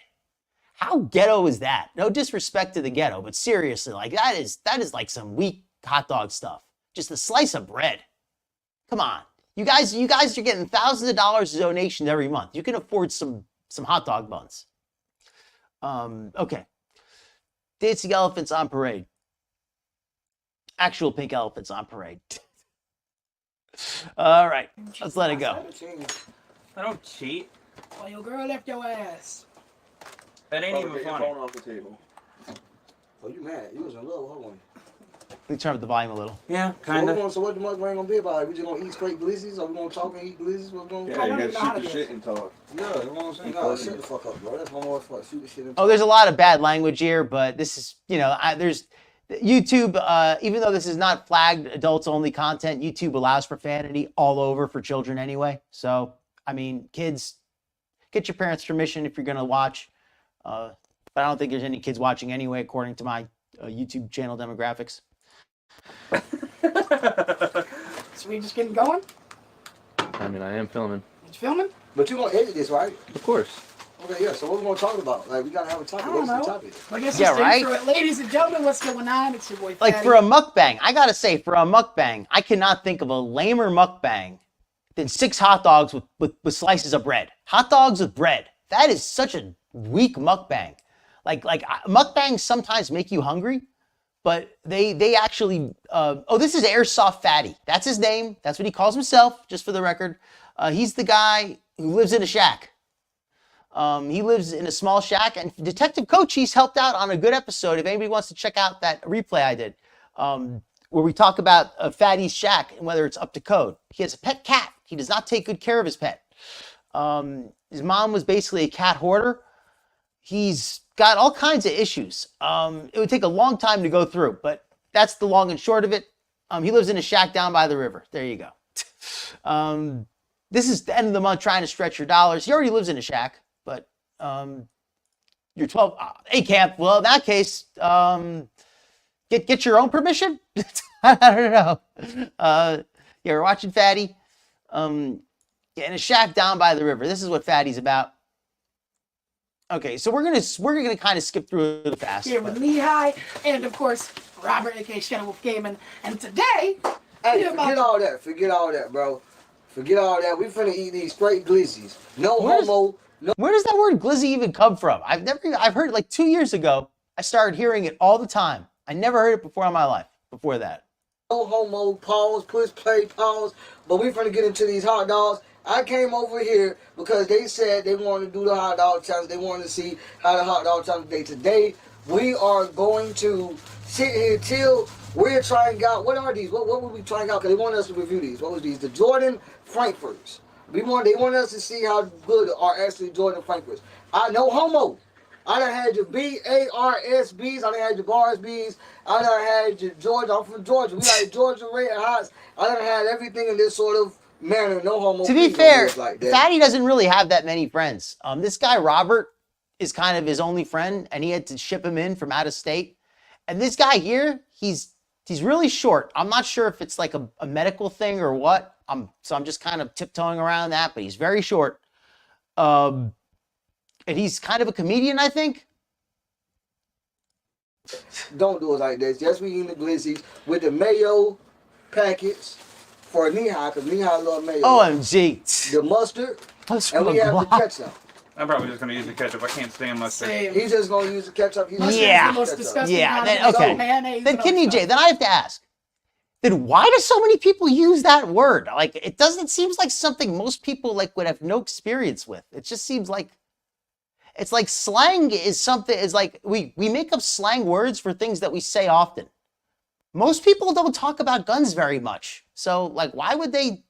How ghetto is that? No disrespect to the ghetto, but seriously, that is like some weak hot dog stuff. Just a slice of bread. Come on. You guys are getting thousands of dollars of donations every month. You can afford some hot dog buns. Okay. Dancing elephants on parade. Actual pink elephants on parade. All right, let's let it go. I don't cheat. Oh, your girl left your ass. That ain't even funny. Phone off the table. Oh, you mad? You was in love with her one. Let me turn up the volume a little. Yeah, kind of. So what the mukbang gonna be about? We just gonna eat straight glizzies, or we gonna talk and eat glizzies? What's going on? Yeah, you gotta shoot the shit and talk. Yeah, that's what I'm saying. No, shut the fuck up, bro. That's one more fuck. Shoot the shit and talk. Oh, there's a lot of bad language here, but this is, there's YouTube, even though this is not flagged adults only content, YouTube allows profanity all over for children anyway. So, I mean, kids, get your parents' permission if you're going to watch. But I don't think there's any kids watching anyway, according to my YouTube channel demographics. So we just getting going? I mean, I am filming. You filming? But you gonna edit this, right? Of course. Okay, yeah. So what we gonna talk about? We gotta have a topic. What's the topic? I guess Yeah, right? Ladies and gentlemen, what's going on? It's your boy Fatty. For a mukbang, I gotta say, for a mukbang, I cannot think of a lamer mukbang than 6 hot dogs with slices of bread. Hot dogs with bread. That is such a weak mukbang. Mukbangs sometimes make you hungry, but they actually, this is Airsoft Fatty. That's his name. That's what he calls himself, just for the record. He's the guy who lives in a shack. He lives in a small shack, and Detective Cochise helped out on a good episode. If anybody wants to check out that replay I did, where we talk about Fatty's shack and whether it's up to code. He has a pet cat. He does not take good care of his pet. His mom was basically a cat hoarder. He's got all kinds of issues. It would take a long time to go through, but that's the long and short of it. He lives in a shack down by the river. There you go. This is the end of the month trying to stretch your dollars. He already lives in a shack, but you're 12. Hey, Camp. Well, in that case, get your own permission? I don't know. Yeah, we're watching Fatty. In a shack down by the river. This is what Fatty's about. Okay, so we're gonna kind of skip through it fast. Here with Lehigh and of course Robert, aka Shadow Wolf Gaming, and today. Hey, forget all that. Forget all that, bro. Forget all that. We finna eat these straight glizzies. No homo. No. Where does that word glizzy even come from? I've heard it 2 years ago. I started hearing it all the time. I never heard it before in my life. Before that. No homo. Pause. Push play. Pause. But we finna get into these hot dogs. I came over here because they said they wanted to do the hot dog challenge. They wanted to see how the hot dog challenge day. Today, we are going to sit here till we're trying out. What are these? What would we trying out? Because they wanted us to review these. What was these? The Jordan Frankfurts. They wanted us to see how good are actually Jordan Frankfurts. No homo. I done had your BARSBs. I done had your BARSBs. I done had your Georgia. I'm from Georgia. We like Georgia Red Hots. I done had everything in this sort of manner, no homo. To be please don't do fair, us like that. Fatty doesn't really have that many friends. This guy Robert is kind of his only friend, and he had to ship him in from out of state. And this guy here, he's really short. I'm not sure if it's like a medical thing or what. So I'm just kind of tiptoeing around that, but he's very short. And he's kind of a comedian, I think. Don't do it like this. Just we eating the glizzies with the mayo packets for knee-high, because knee-high love mayo. OMG. The mustard, and we have the ketchup. I'm probably just gonna use the ketchup. I can't stand mustard. Same. He's just going to use the ketchup. He's Mustard's Yeah. the most disgusting Yeah, condiment. then- okay. So mayonnaise Then and Kidney all J, stuff. then I have to ask. Then why do so many people use that word? Like, it seems like something most people like would have no experience with. It just seems like, it's like slang is something, is like, we make up slang words for things that we say often. Most people don't talk about guns very much. So, like, why would they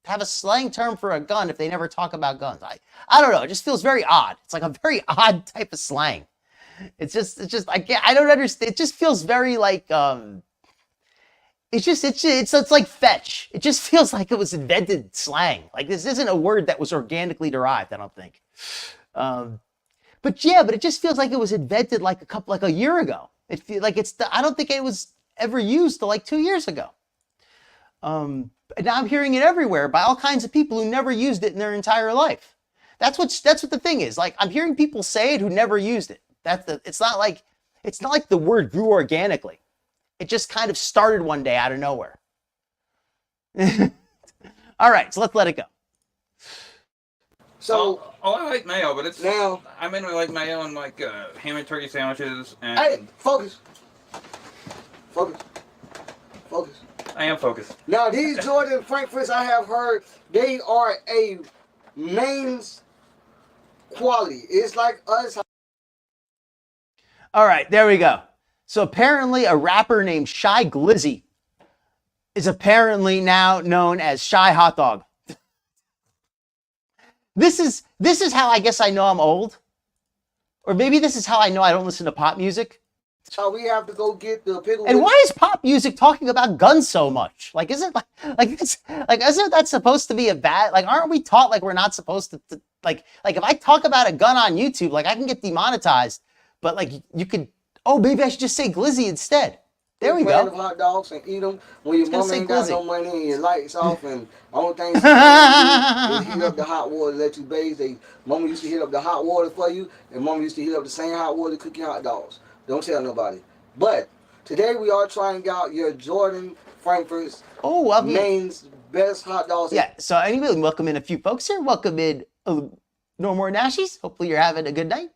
have a slang term for a gun if they never talk about guns? I don't know. It just feels very odd. It's like a very odd type of slang. It's just, I don't understand. It just feels very like, it's like fetch. It just feels like it was invented slang. Like, this isn't a word that was organically derived, I don't think. But it just feels like it was invented like a year ago. It feels like I don't think it was ever used till like 2 years ago. And now I'm hearing it everywhere by all kinds of people who never used it in their entire life. That's what the thing is. Like, I'm hearing people say it who never used it. It's not like the word grew organically. It just kind of started one day out of nowhere. All right, so let's let it go. So, I like mayo, but it's now, I mainly like mayo and like ham and turkey sandwiches. And hey, focus. I am focused. Now, these Jordan Frankfurts, I have heard, they are a mains quality. It's like us. All right, there we go. So apparently a rapper named Shy Glizzy is apparently now known as Shy Hot Dog. This is how I guess I know I'm old. Or maybe this is how I know I don't listen to pop music. So we have to go get the pickle. And why is pop music talking about guns so much? Like, isn't isn't that supposed to be a bad, like, aren't we taught like we're not supposed to like if I talk about a gun on YouTube, like I can get demonetized, but like you could, oh, maybe I should just say Glizzy instead. There we brand go. of hot dogs and eat them when your gonna mom say ain't got Glizzy. no money and your lights off and all things is heat up the hot water to let you bathe. Mama used to heat up the hot water for you, and mama used to heat up the same hot water to cook your hot dogs. Don't tell nobody. But today we are trying out your Jordan Frankfurt's Oh, well, Maine's best hot dogs. yeah. So anyway, welcome in a few folks here. Welcome in No More Nashies. Hopefully you're having a good night.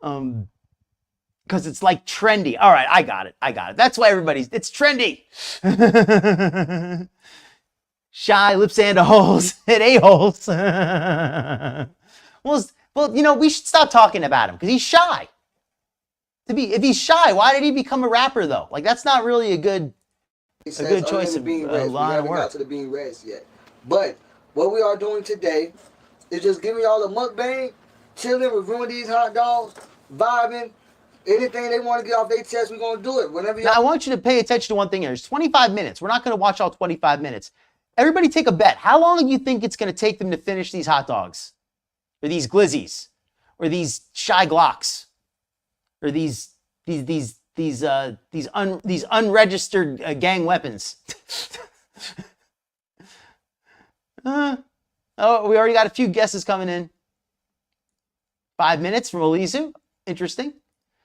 Because it's like trendy. All right, I got it. That's why it's trendy. Shy lips and holes and a-holes. Well, you know, we should stop talking about him because he's shy. If he's shy, why did he become a rapper though? Like, that's not really a good choice of bean line reds. of We haven't work. got to the bean reds yet. But what we are doing today is just giving y'all a mukbang, chilling, reviewing these hot dogs, vibing. Anything they want to get off their chest, we're going to do it. Whenever Now, I want you to pay attention to one thing here. There's 25 minutes. We're not going to watch all 25 minutes. Everybody take a bet. How long do you think it's going to take them to finish these hot dogs? Or these glizzies? Or these shy glocks? Or these unregistered gang weapons? Oh, we already got a few guesses coming in. 5 minutes from Elizu. Interesting.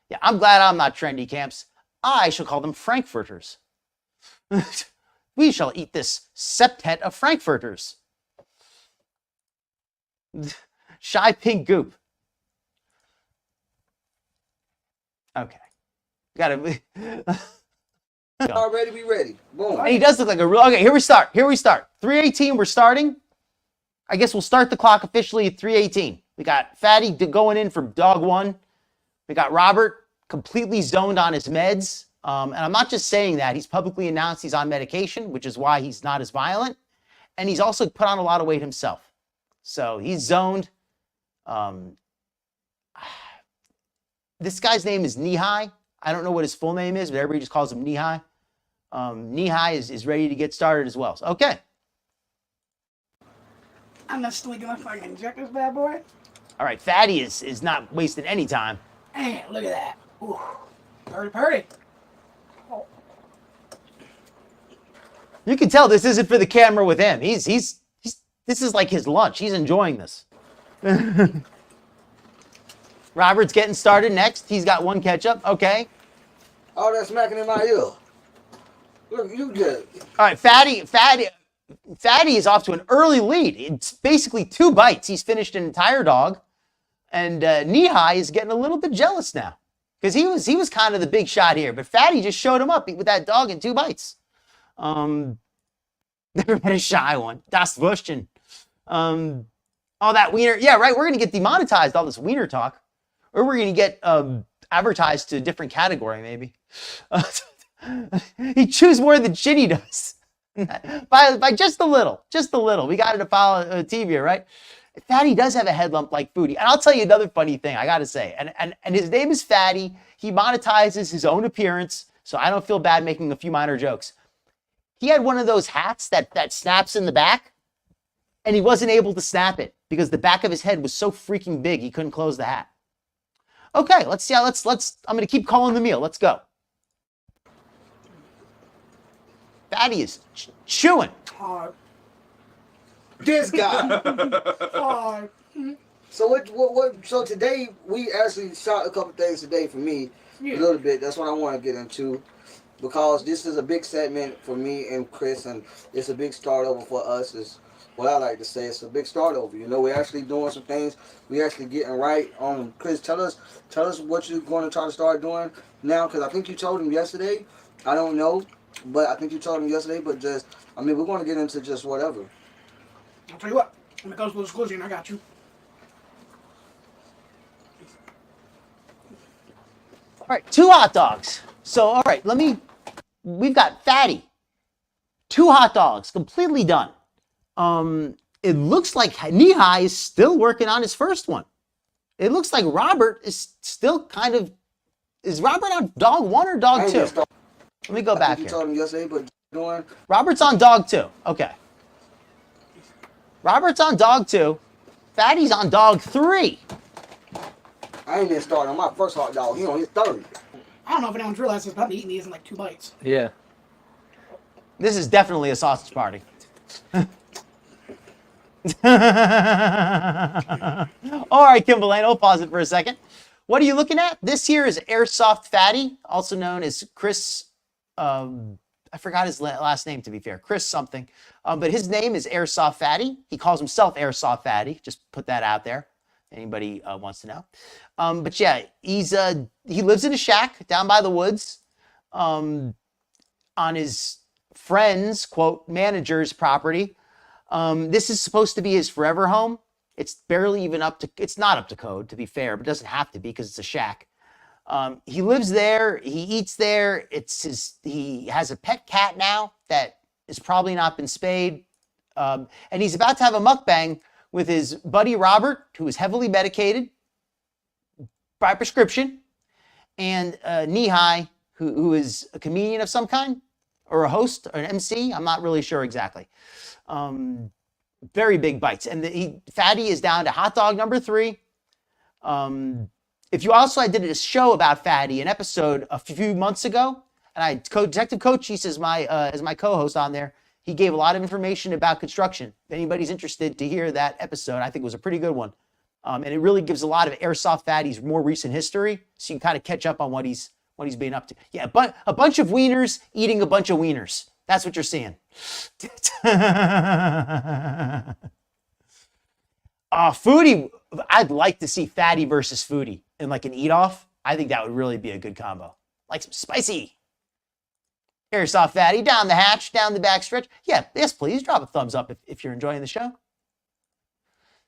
Yeah, I'm glad I'm not trendy, camps. I shall call them Frankfurters. We shall eat this septet of Frankfurters. Shy pink goop. Okay. Gotta already be ready. Boom. And he does look like a real. Okay, here we start. 3:18, we're starting. I guess we'll start the clock officially at 3:18. We got Fatty going in for dog one. We got Robert completely zoned on his meds. And I'm not just saying that. He's publicly announced he's on medication, which is why he's not as violent. And he's also put on a lot of weight himself. So he's zoned. This guy's name is Knee High. I don't know what his full name is, but everybody just calls him Knee High. Knee High is ready to get started as well. So, okay. I'm not still gonna fucking inject this bad boy. All right, Fatty is not wasting any time. Hey, look at that. Ooh. Purdy. Oh. You can tell this isn't for the camera with him. He's this is like his lunch. He's enjoying this. Robert's getting started next. He's got one ketchup. Okay. All that smacking in my ear. Look, you good. All right, Fatty is off to an early lead. It's basically 2 bites. He's finished an entire dog. And Knee-High is getting a little bit jealous now. Because he was kind of the big shot here. But Fatty just showed him up with that dog in 2 bites. Never met a shy one. Das Wurstchen. All that wiener. Yeah, right. We're going to get demonetized, all this wiener talk. Or we're going to get advertised to a different category, maybe. He chews more than Chinny does. by just a little. Just a little. We got it to follow TV, right? Fatty does have a head lump like Foodie. And I'll tell you another funny thing, I got to say. And his name is Fatty. He monetizes his own appearance, so I don't feel bad making a few minor jokes. He had one of those hats that snaps in the back, and he wasn't able to snap it because the back of his head was so freaking big he couldn't close the hat. Okay, let's see how I'm going to keep calling the meal. Let's go. Fatty is chewing. Hard. This guy. Hard. So what? So today we actually shot a couple things today for me, a little bit. That's what I want to get into, because this is a big segment for me and Chris, and it's a big start over for us. Is what I like to say. It's a big start over. You know, we're actually doing some things. We actually getting right. Chris, tell us what you're going to try to start doing now, because I think you told him yesterday. I don't know, but I think you told him yesterday. But just, I mean, we're going to get into just whatever. I'll tell you what. When it goes to exclusion, I got you. All right, 2 hot dogs. So, all right, we've got Fatty. 2 hot dogs, completely done. It looks like Knee-High is still working on his first one. It looks like Robert is still kind of, is Robert on dog 1 or dog 2? Let me go back You here. told him yesterday, but doing. Robert's on dog 2. Okay. Robert's on dog 2. Fatty's on dog 3. I ain't even started on my first hot dog. He on his third. I don't know if anyone's realized this, but I'm eating these in like 2 bites. Yeah. This is definitely a sausage party. All right, Kimberlane, pause it for a second. What are you looking at? This here is Airsoft Fatty, also known as Chris. I forgot his last name, to be fair. Chris something. But his name is Airsoft Fatty. He calls himself Airsoft Fatty. Just put that out there. Anybody wants to know. But yeah, he lives in a shack down by the woods on his friend's, quote, manager's property. This is supposed to be his forever home. It's barely even it's not up to code, to be fair, but it doesn't have to be because it's a shack. He lives there. He eats there. He has a pet cat now that has probably not been spayed. And he's about to have a mukbang with his buddy Robert, who is heavily medicated by prescription, and Knee-High, who is a comedian of some kind, or a host, or an MC. I'm not really sure exactly. Very big bites. And Fatty is down to hot dog number 3. I did a show about Fatty, an episode a few months ago, and I had Detective Cochise as my co-host on there. He gave a lot of information about construction. If anybody's interested to hear that episode, I think it was a pretty good one. And it really gives a lot of Airsoft Fatty's more recent history, so you can kind of catch up on what he's been up to. Yeah, but a bunch of wieners eating a bunch of wieners. That's what you're seeing. Foodie, I'd like to see Fatty versus Foodie in like an eat-off. I think that would really be a good combo. Like some spicy. Airsoft Fatty, down the hatch, down the back stretch. Yeah, yes, please drop a thumbs up if you're enjoying the show.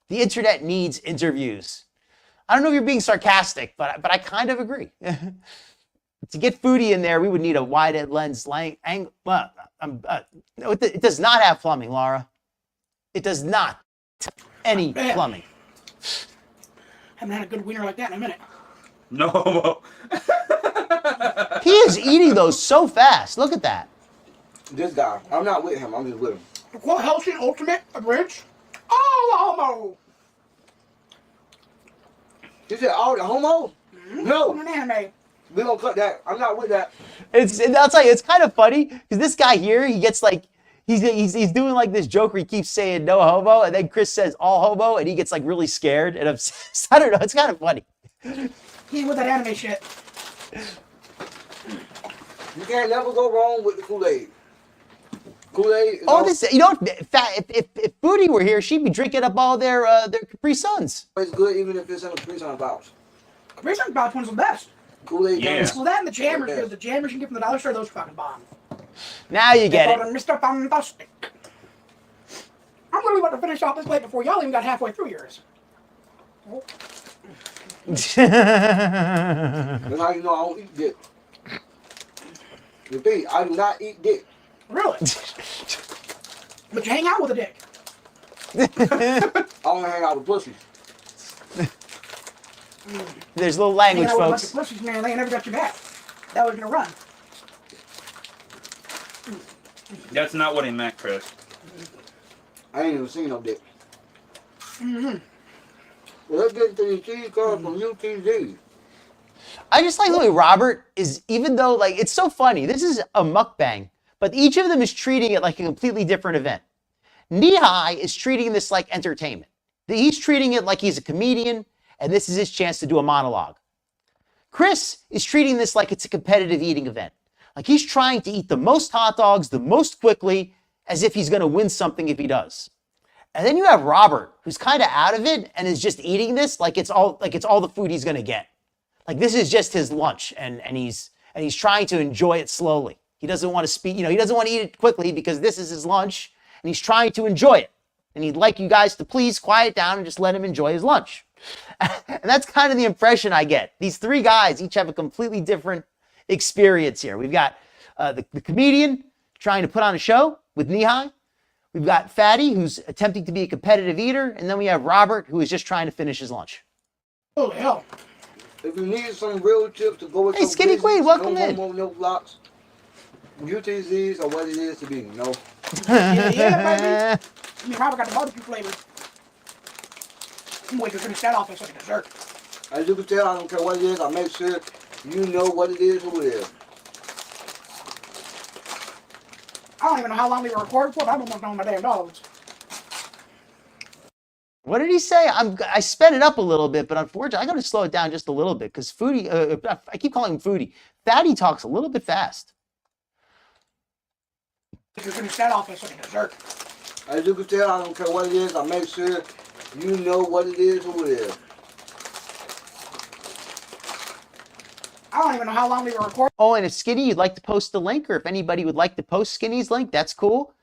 The internet needs interviews. I don't know if you're being sarcastic, but I kind of agree. To get Foodie in there, we would need a wide lens angle. It does not have plumbing, Laura. It does not. Any plumbing. Haven't had a good wiener like that in a minute. No. He is eating those so fast. Look at that. This guy. I'm not with him. I'm just with him. The Qual Helsing Ultimate Abridged. all the homo. You said all the homo? Mm-hmm. No. From an anime. We gonna cut that. I'm not with that. I'll tell you, it's kind of funny because this guy here, he gets like, he's doing like this joke where he keeps saying no homo, and then Chris says all homo, and he gets like really scared and upset. I don't know, it's kind of funny. He ain't with that anime shit. You can't never go wrong with the Kool-Aid. Kool-Aid. Oh, this, you know, if Foodie were here, she'd be drinking up all their Capri Suns. It's good even if it's in a Capri-Sun box. Capri-Sun box one's the best. Kool-Aid. Yeah. Well, that and the jammers, because the jammers you get from the dollar store, those fucking bomb. Now you They get call it. them Mr. Fantastic. I'm literally about to finish off this plate before y'all even got halfway through yours. Oh. That's how you know I don't eat dick. Repeat, I do not eat dick. Really? But you hang out with a dick. I only hang out with pussies. There's little language, Hanging out with a bunch folks. of pussies, man, they ain't never got your back. That was gonna run. That's not what he meant, Chris. I ain't even seen no dick. Mm-hmm. Well, let's get into the cheese card from UTZ. I just like the way Robert is, even though, like, it's so funny. This is a mukbang, but each of them is treating it like a completely different event. Knee-High is treating this like entertainment. He's treating it like he's a comedian, and this is his chance to do a monologue. Chris is treating this like it's a competitive eating event. Like he's trying to eat the most hot dogs the most quickly, as if he's going to win something if he does. And then you have Robert, who's kind of out of it and is just eating this like it's all the food he's going to get. Like this is just his lunch, and he's trying to enjoy it slowly. He doesn't want to speak, he doesn't want to eat it quickly because this is his lunch, and he's trying to enjoy it. And he'd like you guys to please quiet down and just let him enjoy his lunch. And that's kind of the impression I get. These three guys each have a completely different experience here. We've got the comedian trying to put on a show with Knee-High. We've got Fatty, who's attempting to be a competitive eater. And then we have Robert, who is just trying to finish his lunch. Holy hell. If you need some real chips to go with Hey, your Skinny glizzies, Queen, welcome no in. homo, no blocks. UTZs are what it is to be, Yeah, baby. I mean, Robert got the barbecue flavor. I'm waiting to finish that off as like a dessert. As you can tell, I don't care what it is. I make sure you know what it is, who it is. I don't even know how long we were recording for, but I'm almost on my damn dogs. What did he say? I sped it up a little bit, but unfortunately, I got to slow it down just a little bit because Foodie, I keep calling him Foodie. Fatty talks a little bit fast. If you finish that off as like a dessert. As you can tell, I don't care what it is. I make sure you know what it is, who it is. I don't even know how long we were recording. Oh, and if Skinny, you'd like to post the link, or if anybody would like to post Skinny's link, that's cool.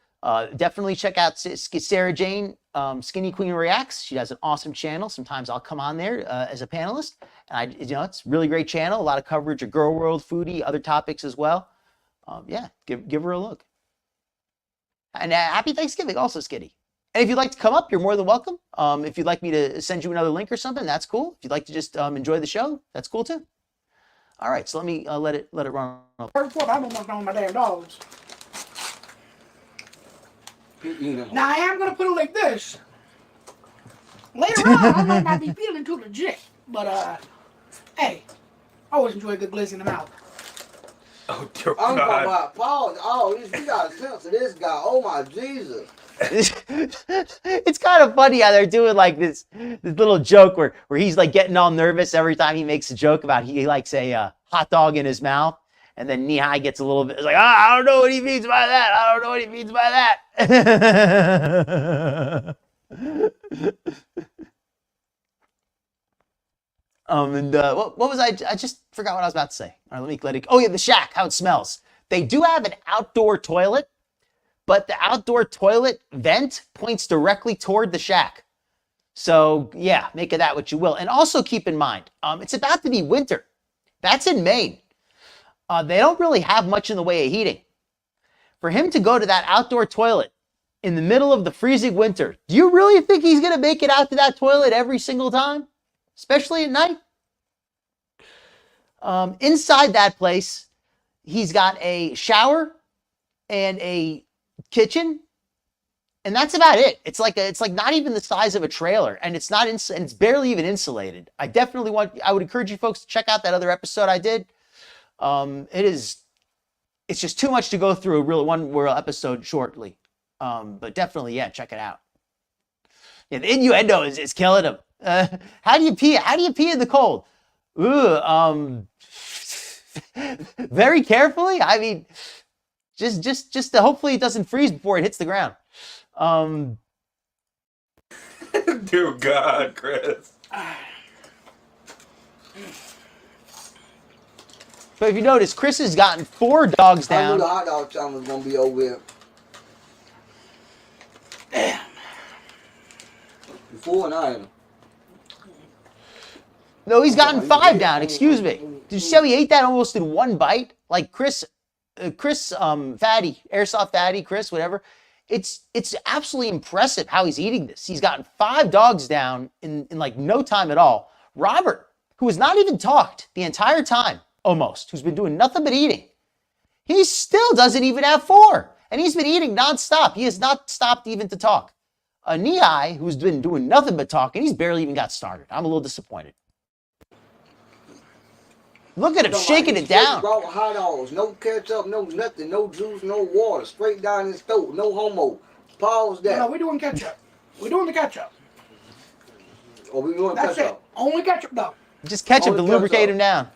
Definitely check out Sarah Jane, Skinny Queen Reacts. She has an awesome channel. Sometimes I'll come on there as a panelist. And it's a really great channel. A lot of coverage of Gorlworld, Foodie, other topics as well. Yeah, give her a look. And happy Thanksgiving also, Skinny. And if you'd like to come up, you're more than welcome. If you'd like me to send you another link or something, that's cool. If you'd like to just enjoy the show, that's cool too. All right, so let me let it run. I'm almost on my damn dogs. Now I am gonna put it like this. Later on, I might not be feeling too legit, but hey, I always enjoy a good glizzy in the mouth. Oh, dear I'm talking God. about Paul. Oh, you got a sense of this guy. Oh my Jesus. It's kind of funny how they're doing like this little joke where he's like getting all nervous every time he makes a joke about he likes a hot dog in his mouth, and then Knee-High gets a little bit like, I don't know what he means by that. I don't know what he means by that. And what was I just forgot what I was about to say. All right, let it. Oh yeah, the shack, how it smells. They do have an outdoor toilet, but the outdoor toilet vent points directly toward the shack. So yeah, make of that what you will. And also keep in mind, it's about to be winter. That's in Maine. They don't really have much in the way of heating. For him to go to that outdoor toilet in the middle of the freezing winter, do you really think he's going to make it out to that toilet every single time? Especially at night? Inside that place, he's got a shower and a kitchen And that's about it. It's like not even the size of a trailer, and it's not and it's barely even insulated. I would encourage you folks to check out that other episode I did. It's just too much to go through a one real episode shortly. But definitely, yeah, check it out. Yeah, the innuendo is killing him. How do you pee? How do you pee in the cold? Ooh, very carefully. I mean, just to hopefully it doesn't freeze before it hits the ground. Dear God, Chris. But if you notice, Chris has gotten 4 dogs I knew down. the hot dog challenge was gonna be over with. Damn. Before and I. No, he's gotten 5 down. Excuse me. Did you see how he ate that almost in one bite? Like Chris, Fatty, Airsoft Fatty, Chris, whatever. It's absolutely impressive how he's eating this. He's gotten 5 dogs down in like no time at all. Robert, who has not even talked the entire time, almost, who's been doing nothing but eating, he still doesn't even have 4. And he's been eating nonstop. He has not stopped even to talk. Nihai, who's been doing nothing but talking, he's barely even got started. I'm a little disappointed. Look at him shaking it down. Brought hot dogs, no ketchup, no nothing, no juice, no water, straight down his throat, no homo. Pause that. No, we're doing ketchup. We're doing the ketchup. Or we doing That's ketchup. it. Only ketchup, though. Just ketchup to Only lubricate ketchup. him down.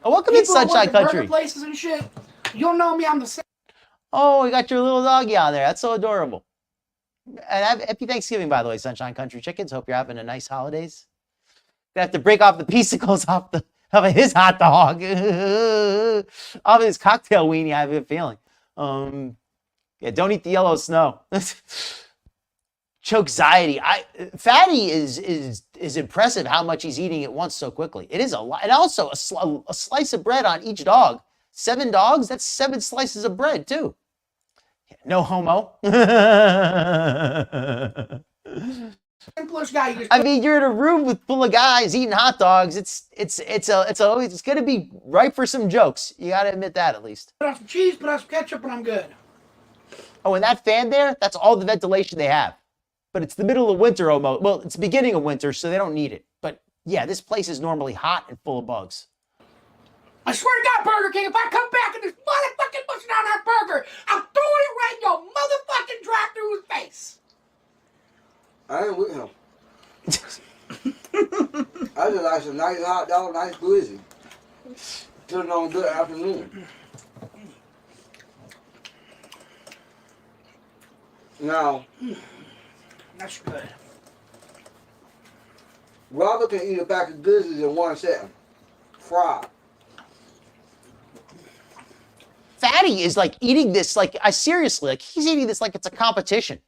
Oh, welcome in People who work Sunshine at burger Country. places and shit. You don't know me. I'm the same. Oh, you got your little doggy on there. That's so adorable. And happy Thanksgiving, by the way, Sunshine Country Chickens. Hope you're having a nice holidays. Gonna have to break off the piecicles off of his hot dog. Off his cocktail weenie, I have a feeling. Yeah, don't eat the yellow snow. Chokexiety. Fatty is impressive how much he's eating at once so quickly. It is a lot. And also a slice of bread on each dog. 7 dogs, that's 7 slices of bread too. No homo. Simplest guy. You just I mean, you're in a room full of guys eating hot dogs. It's gonna be ripe for some jokes. You gotta admit that at least. put on some cheese, put on some ketchup, and I'm good. Oh, and that fan there, that's all the ventilation they have. But it's the middle of winter almost. Well, it's the beginning of winter, so they don't need it. But yeah, this place is normally hot and full of bugs. I swear to God, Burger King, if I come back and there's motherfucking mustard on that burger, I'm throwing it right in your motherfucking drive-thru's face. I ain't with him. I just like some nice hot dog, nice glizzy. Just on a good afternoon. Now, That's good. Robert can eat a pack of glizzies in 1 second. Fried. Fatty is like eating this, like, seriously, like he's eating this like it's a competition.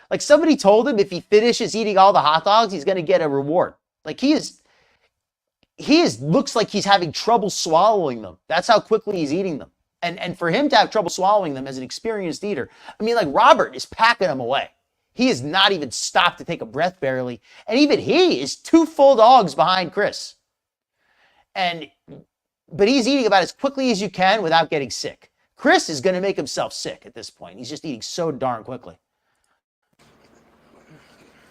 Like somebody told him if he finishes eating all the hot dogs, he's gonna get a reward. Like he looks like he's having trouble swallowing them. That's how quickly he's eating them. And for him to have trouble swallowing them as an experienced eater, I mean, like Robert is packing them away. He has not even stopped to take a breath barely. And even he is 2 full dogs behind Chris. But he's eating about as quickly as you can without getting sick. Chris is going to make himself sick at this point. He's just eating so darn quickly.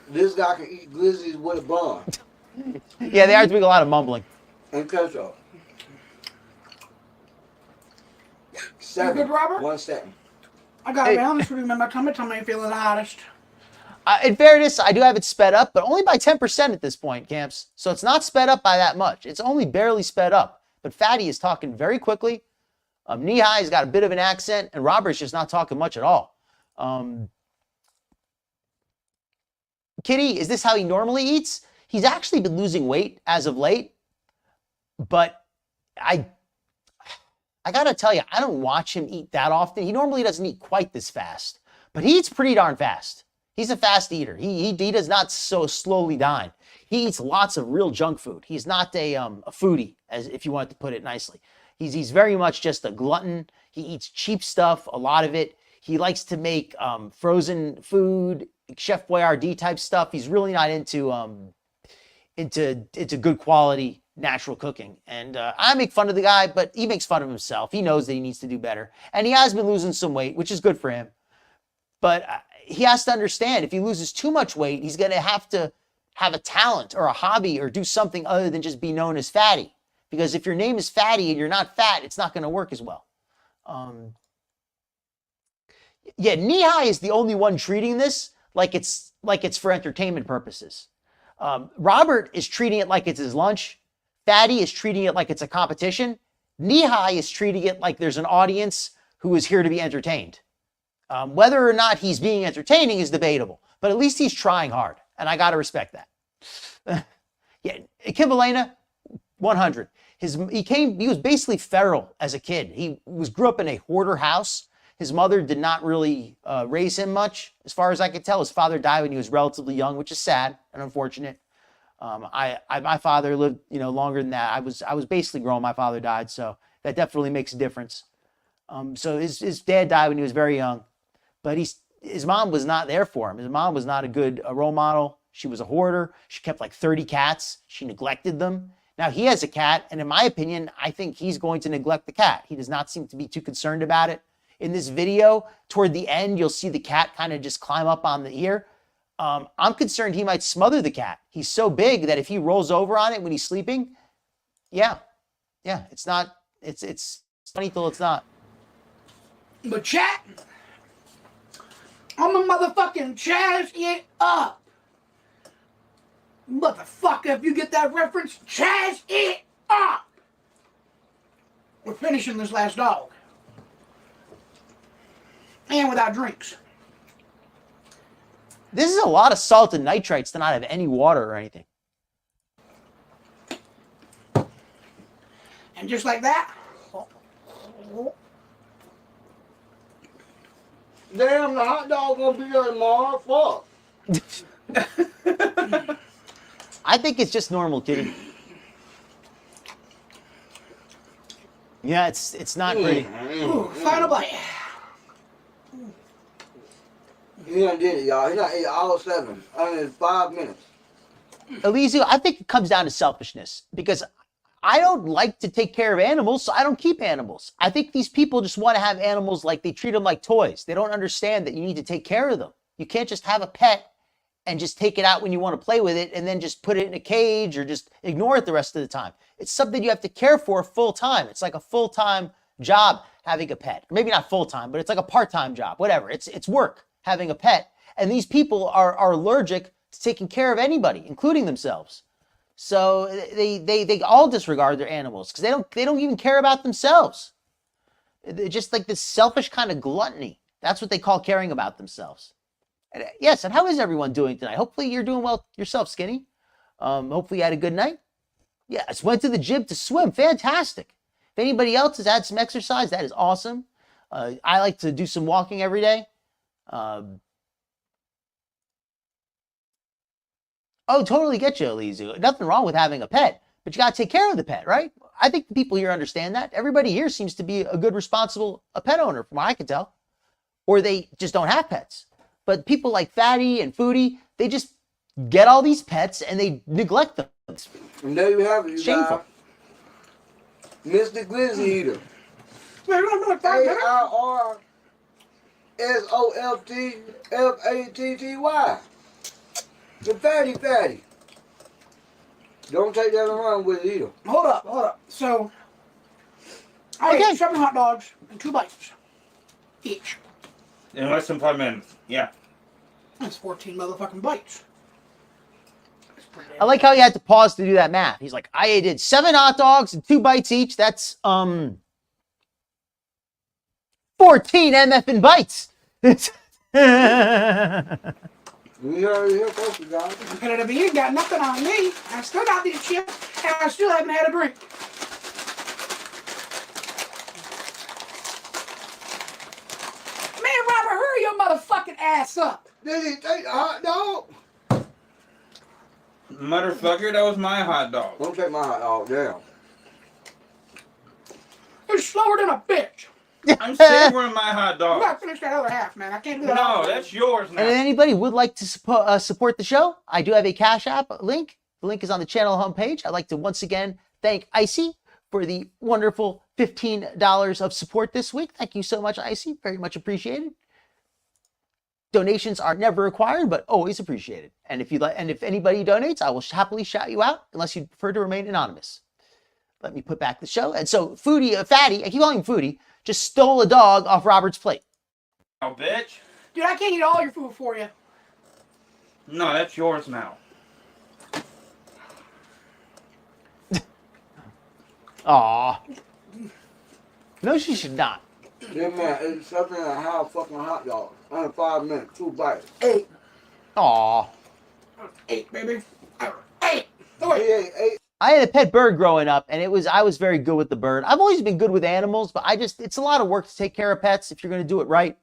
This guy can eat glizzies with a bun Yeah, they are doing a lot of mumbling. and ketchup. You 7. good, Robert? 1 second. I gotta Hey. be honest with you, man. My tummy ain't feeling the hottest. In fairness, I do have it sped up, but only by 10% at this point, Camps. So it's not sped up by that much. It's only barely sped up. But Fatty is talking very quickly. Nihai's got a bit of an accent, and Robert's just not talking much at all. Kitty, is this how he normally eats? He's actually been losing weight as of late, but I gotta tell you, I don't watch him eat that often. He normally doesn't eat quite this fast, but he eats pretty darn fast. He's a fast eater. He does not so slowly dine. He eats lots of real junk food. He's not a foodie, as if you wanted to put it nicely. He's very much just a glutton. He eats cheap stuff, a lot of it. He likes to make frozen food, Chef Boyardee type stuff. He's really not into good quality natural cooking. And I make fun of the guy, but he makes fun of himself. He knows that he needs to do better. And he has been losing some weight, which is good for him. But he has to understand if he loses too much weight, he's going to have a talent or a hobby or do something other than just be known as fatty. Because if your name is fatty and you're not fat, it's not going to work as well. Yeah, Knee High is the only one treating this like it's for entertainment purposes. Robert is treating it like it's his lunch. Fatty is treating it like it's a competition. Knee High is treating it like there's an audience who is here to be entertained. Whether or not he's being entertaining is debatable, but at least he's trying hard, and I got to respect that. Yeah, Kivalena, 100. He was basically feral as a kid. He grew up in a hoarder house. His mother did not really raise him much, as far as I could tell. His father died when he was relatively young, which is sad and unfortunate. My father lived, longer than that. I was basically grown. My father died, so that definitely makes a difference. So his dad died when he was very young, but his mom was not there for him. His mom was not a good role model. She was a hoarder. She kept like 30 cats. She neglected them. Now he has a cat, and in my opinion, I think he's going to neglect the cat. He does not seem to be too concerned about it. In this video, toward the end, you'll see the cat kind of just climb up on the ear. I'm concerned he might smother the cat. He's so big that if he rolls over on it when he's sleeping, yeah, it's funny till it's not. But chat, I'm a motherfucking chaz it up. Motherfucker, if you get that reference, chaz it up. We're finishing this last dog. And without drinks. This is a lot of salt and nitrites to not have any water or anything. And just like that. Damn, the hot dog gonna be there tomorrow. Fuck. I think it's just normal, kitty. Yeah, it's not pretty. Ooh, final bite. He done did it, y'all. He done ate all 7 under 5 minutes. Elizio, I think it comes down to selfishness because I don't like to take care of animals, so I don't keep animals. I think these people just want to have animals like they treat them like toys. They don't understand that you need to take care of them. You can't just have a pet and just take it out when you want to play with it and then just put it in a cage or just ignore it the rest of the time. It's something you have to care for full time. It's like a full-time job having a pet. Maybe not full-time, but it's like a part-time job, whatever. It's work having a pet. And these people are allergic to taking care of anybody, including themselves. So they all disregard their animals because they don't even care about themselves. They're just like this selfish kind of gluttony. That's what they call caring about themselves. And yes, and how is everyone doing tonight? Hopefully you're doing well yourself, Skinny. Hopefully you had a good night. Yeah, I just went to the gym to swim. Fantastic. If anybody else has had some exercise, that is awesome. I like to do some walking every day. Oh, totally get you, Elizu. Nothing wrong with having a pet, but you got to take care of the pet, right? I think the people here understand that. Everybody here seems to be a good, responsible pet owner, from what I can tell. Or they just don't have pets. But people like Fatty and Foodie, they just get all these pets and they neglect them. And there you have it, you Shameful. guys. Mr. Glizzy Eater. ARSOFTFATTY. The fatty. Don't take that and run with it either. Hold up. So, I ate 7 hot dogs and 2 bites each. In less than 5 minutes. Yeah. That's 14 motherfucking bites. That's pretty I like how he had to pause to do that math. He's like, I did 7 hot dogs and 2 bites each. That's 14 MFing bites. We already here, folks, you guys. Competitive eating got nothing on me. I still got these chips, and I still haven't had a drink. Man, Robert, hurry your motherfucking ass up. Did he take the hot dog? Motherfucker, that was my hot dog. Don't take my hot dog down. You're slower than a bitch. I'm savoring my hot You dog. gotta finish that other half, man. I can't do that. all No, day. that's yours now. And if anybody would like to support the show, I do have a Cash App link. The link is on the channel homepage. I'd like to once again thank Icy for the wonderful $15 of support this week. Thank you so much, Icy. Very much appreciated. Donations are never required, but always appreciated. And if anybody donates, I will happily shout you out, unless you prefer to remain anonymous. Let me put back the show. And so Foodie, Fatty, I keep calling him Foodie, just stole a dog off Robert's plate. Oh, bitch. Dude, I can't eat all your food for you. No, that's yours now. Aw. No, she should not. Yeah, man, it's something like how fucking hot dog. Under 5 minutes, 2 bites. 8. Aw. 8, baby. 8. Oh, wait. He ate 8. I had a pet bird growing up, and I was very good with the bird. I've always been good with animals, but it's a lot of work to take care of pets if you're going to do it right.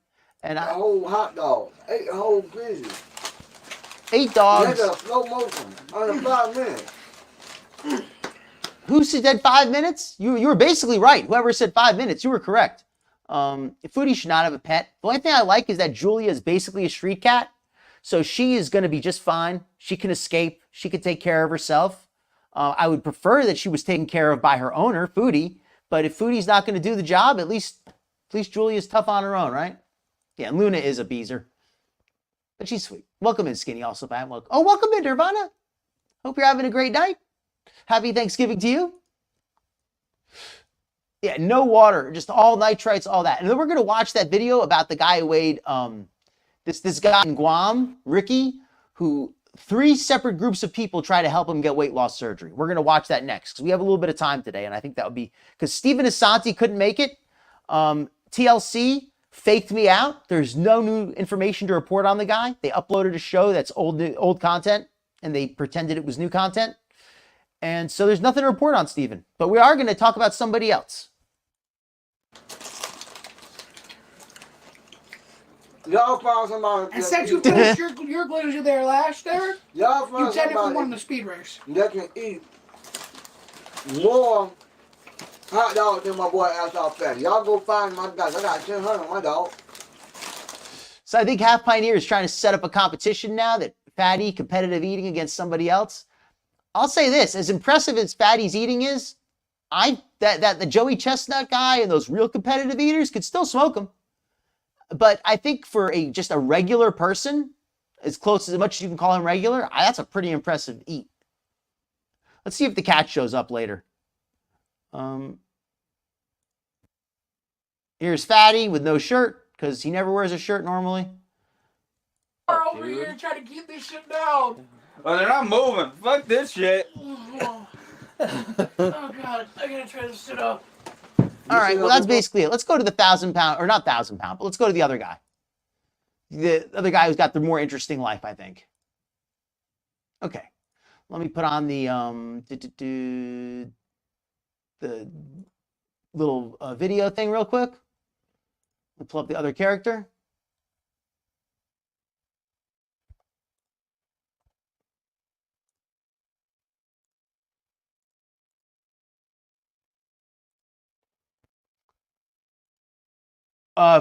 And A whole hot dog. 8 whole pieces. 8 dogs. Nigga, slow motion. Under 5 minutes. Who said 5 minutes? You were basically right. Whoever said 5 minutes, you were correct. Foodie should not have a pet. The only thing I like is that Julia is basically a street cat. So she is going to be just fine. She can escape. She can take care of herself. I would prefer that she was taken care of by her owner, Foodie. But if Foodie's not going to do the job, at least Julia's tough on her own, right? Yeah, and Luna is a beezer. But she's sweet. Welcome in, Skinny, also, Pat. Welcome in, Nirvana. Hope you're having a great night. Happy Thanksgiving to you. Yeah, no water, just all nitrites, all that. And then we're going to watch that video about the guy who weighed, this guy in Guam, Ricky, who 3 separate groups of people try to help him get weight loss surgery. We're going to watch that next because we have a little bit of time today. And I think that would be, because Stephen Asante couldn't make it. TLC faked me out. There's no new information to report on the guy. They uploaded a show that's old content, and they pretended it was new content. And so there's nothing to report on Stephen. But we are going to talk about somebody else. Y'all found somebody. And since you finished your glazer there last there, Y'all you found technically somebody won the speed race. that can eat more hot dogs than my boy Airsoft Fatty. Y'all go find my guys. I got 1,000 on my dog. So I think Half Pioneer is trying to set up a competition now that Fatty, competitive eating against somebody else. I'll say this, as impressive as Fatty's eating is, the Joey Chestnut guy and those real competitive eaters could still smoke them. But I think for just a regular person, as much as you can call him regular, that's a pretty impressive eat. Let's see if the cat shows up later. Here's Fatty with no shirt, because he never wears a shirt normally. We're over here trying to keep this shit down. Oh, they're not moving. Fuck this shit. Oh God, I gotta try this shit up. All right, well, that's basically it. Let's go to the 1,000-pound, or not 1,000-pound, but let's go to the other guy. The other guy who's got the more interesting life, I think. Okay, let me put on the little video thing real quick. Let me pull up the other character.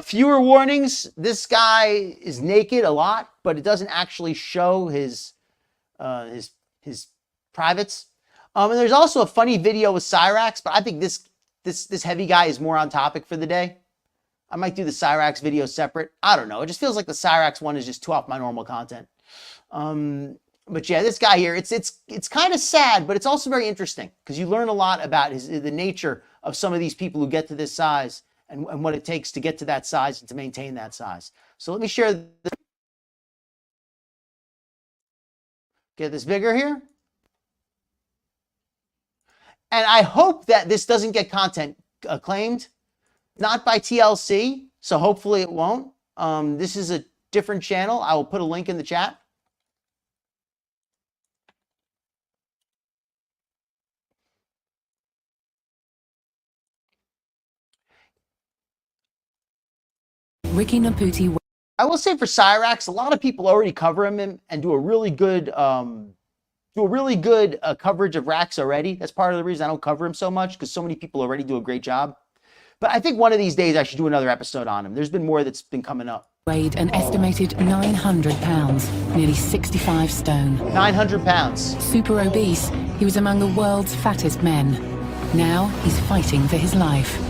Fewer warnings. This guy is naked a lot, but it doesn't actually show his privates. And there's also a funny video with Cyrax, but I think this heavy guy is more on topic for the day. I might do the Cyrax video separate. I don't know. It just feels like the Cyrax one is just too off my normal content. But yeah, this guy here, it's kind of sad, but it's also very interesting because you learn a lot about the nature of some of these people who get to this size. And what it takes to get to that size and to maintain that size. So let me share this. Get this bigger here. And I hope that this doesn't get content claimed. Not by TLC, so hopefully it won't. This is a different channel. I will put a link in the chat. Ricky Naputi. I will say for Cyrax, a lot of people already cover him and do a really good coverage of Rax already. That's part of the reason I don't cover him so much, because so many people already do a great job. But I think one of these days I should do another episode on him. There's been more that's been coming up. Weighed an estimated 900 pounds, nearly 65 stone. 900 pounds. Super obese, he was among the world's fattest men. Now he's fighting for his life.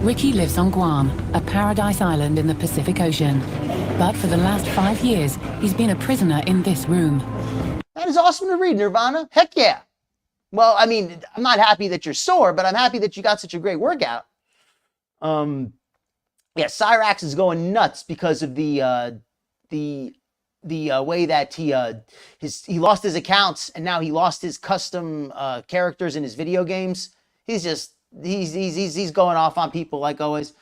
Ricky lives on Guam, a paradise island in the Pacific Ocean. But for the last 5 years, he's been a prisoner in this room. That is awesome to read, Nirvana. Heck yeah. Well, I mean, I'm not happy that you're sore, but I'm happy that you got such a great workout. Yeah, Cyrax is going nuts because of the way that he lost his accounts and now he lost his custom characters in his video games. He's going off on people like always.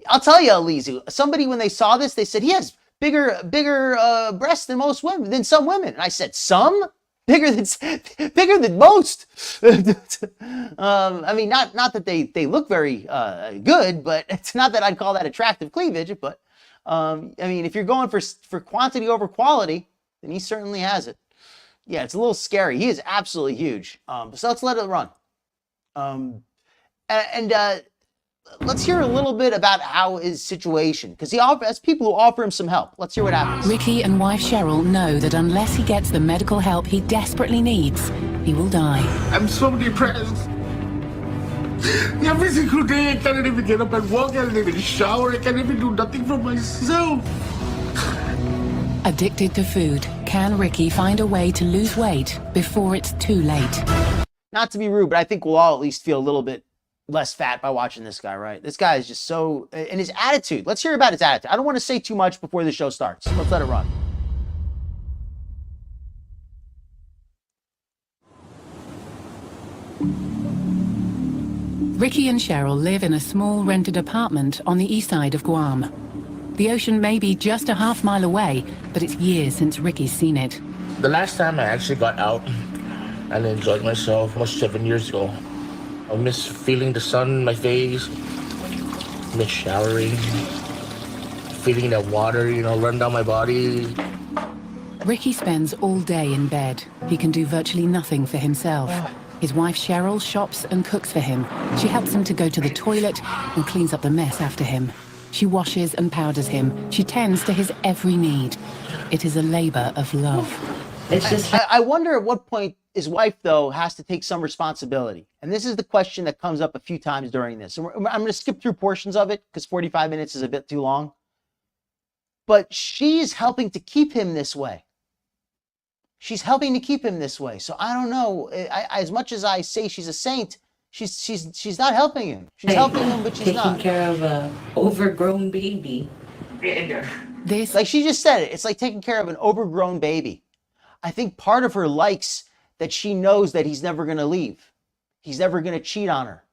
I'll tell you, Alizu, somebody when they saw this, they said he has bigger breasts than most women, than some women. And I said, some? Bigger than most. I mean, not that they look very good, but it's not that I'd call that attractive cleavage. But I mean, if you're going for quantity over quality, then he certainly has it. Yeah, it's a little scary. He is absolutely huge. So let's let it run. Let's hear a little bit about how his situation, because he has people who offer him some help. Let's hear what happens. Ricky and wife Cheryl know that unless he gets the medical help he desperately needs, he will die. I'm so depressed. Every single day I can't even get up and walk, I can't even shower, I can't even do nothing for myself. Addicted to food, can Ricky find a way to lose weight before it's too late? Not to be rude, but I think we'll all at least feel a little bit less fat by watching this guy, right? This guy is just so, and his attitude. Let's hear about his attitude. I don't want to say too much before the show starts. Let's let it run. Ricky and Cheryl live in a small rented apartment on the east side of Guam. The ocean may be just a half mile away, but it's years since Ricky's seen it. The last time I actually got out and enjoyed myself was 7 years ago. I miss feeling the sun in my face, miss showering, feeling that water, run down my body. Ricky spends all day in bed. He can do virtually nothing for himself. His wife Cheryl shops and cooks for him. She helps him to go to the toilet and cleans up the mess after him. She washes and powders him. She tends to his every need. It is a labor of love. It's just I wonder at what point his wife, though, has to take some responsibility. And this is the question that comes up a few times during this. And I'm going to skip through portions of it because 45 minutes is a bit too long. But she's helping to keep him this way. She's helping to keep him this way. So I don't know. As much as I say she's a saint, she's not helping him. She's helping him, but she's not. taking care of a overgrown baby. This, Like she just said it. It's like taking care of an overgrown baby. I think part of her likes that she knows that he's never going to leave. He's never going to cheat on her.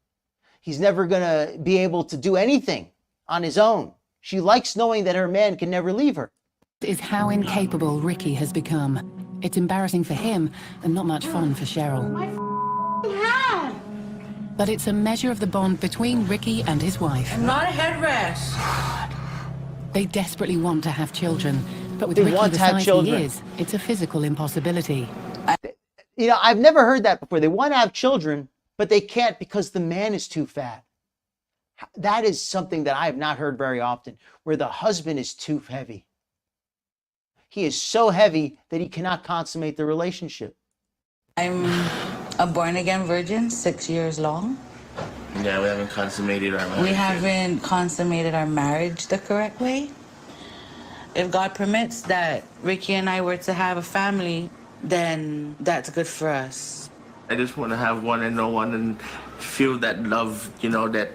He's never going to be able to do anything on his own. She likes knowing that her man can never leave her. is how incapable Ricky has become. It's embarrassing for him and not much fun for Cheryl. But it's a measure of the bond between Ricky and his wife. Not a headrest. They desperately want to have children, but with They Ricky want the to have size children. he is, it's a physical impossibility. You know, I've never heard that before. They want to have children, but they can't because the man is too fat. That is something that I have not heard very often, where the husband is too heavy. He is so heavy that he cannot consummate the relationship. I'm a born-again virgin, 6 years long. Yeah, we haven't consummated our marriage. We haven't consummated our marriage the correct way. If God permits that Ricky and I were to have a family, then that's good for us. I just want to have one and no one and feel that love, you know, that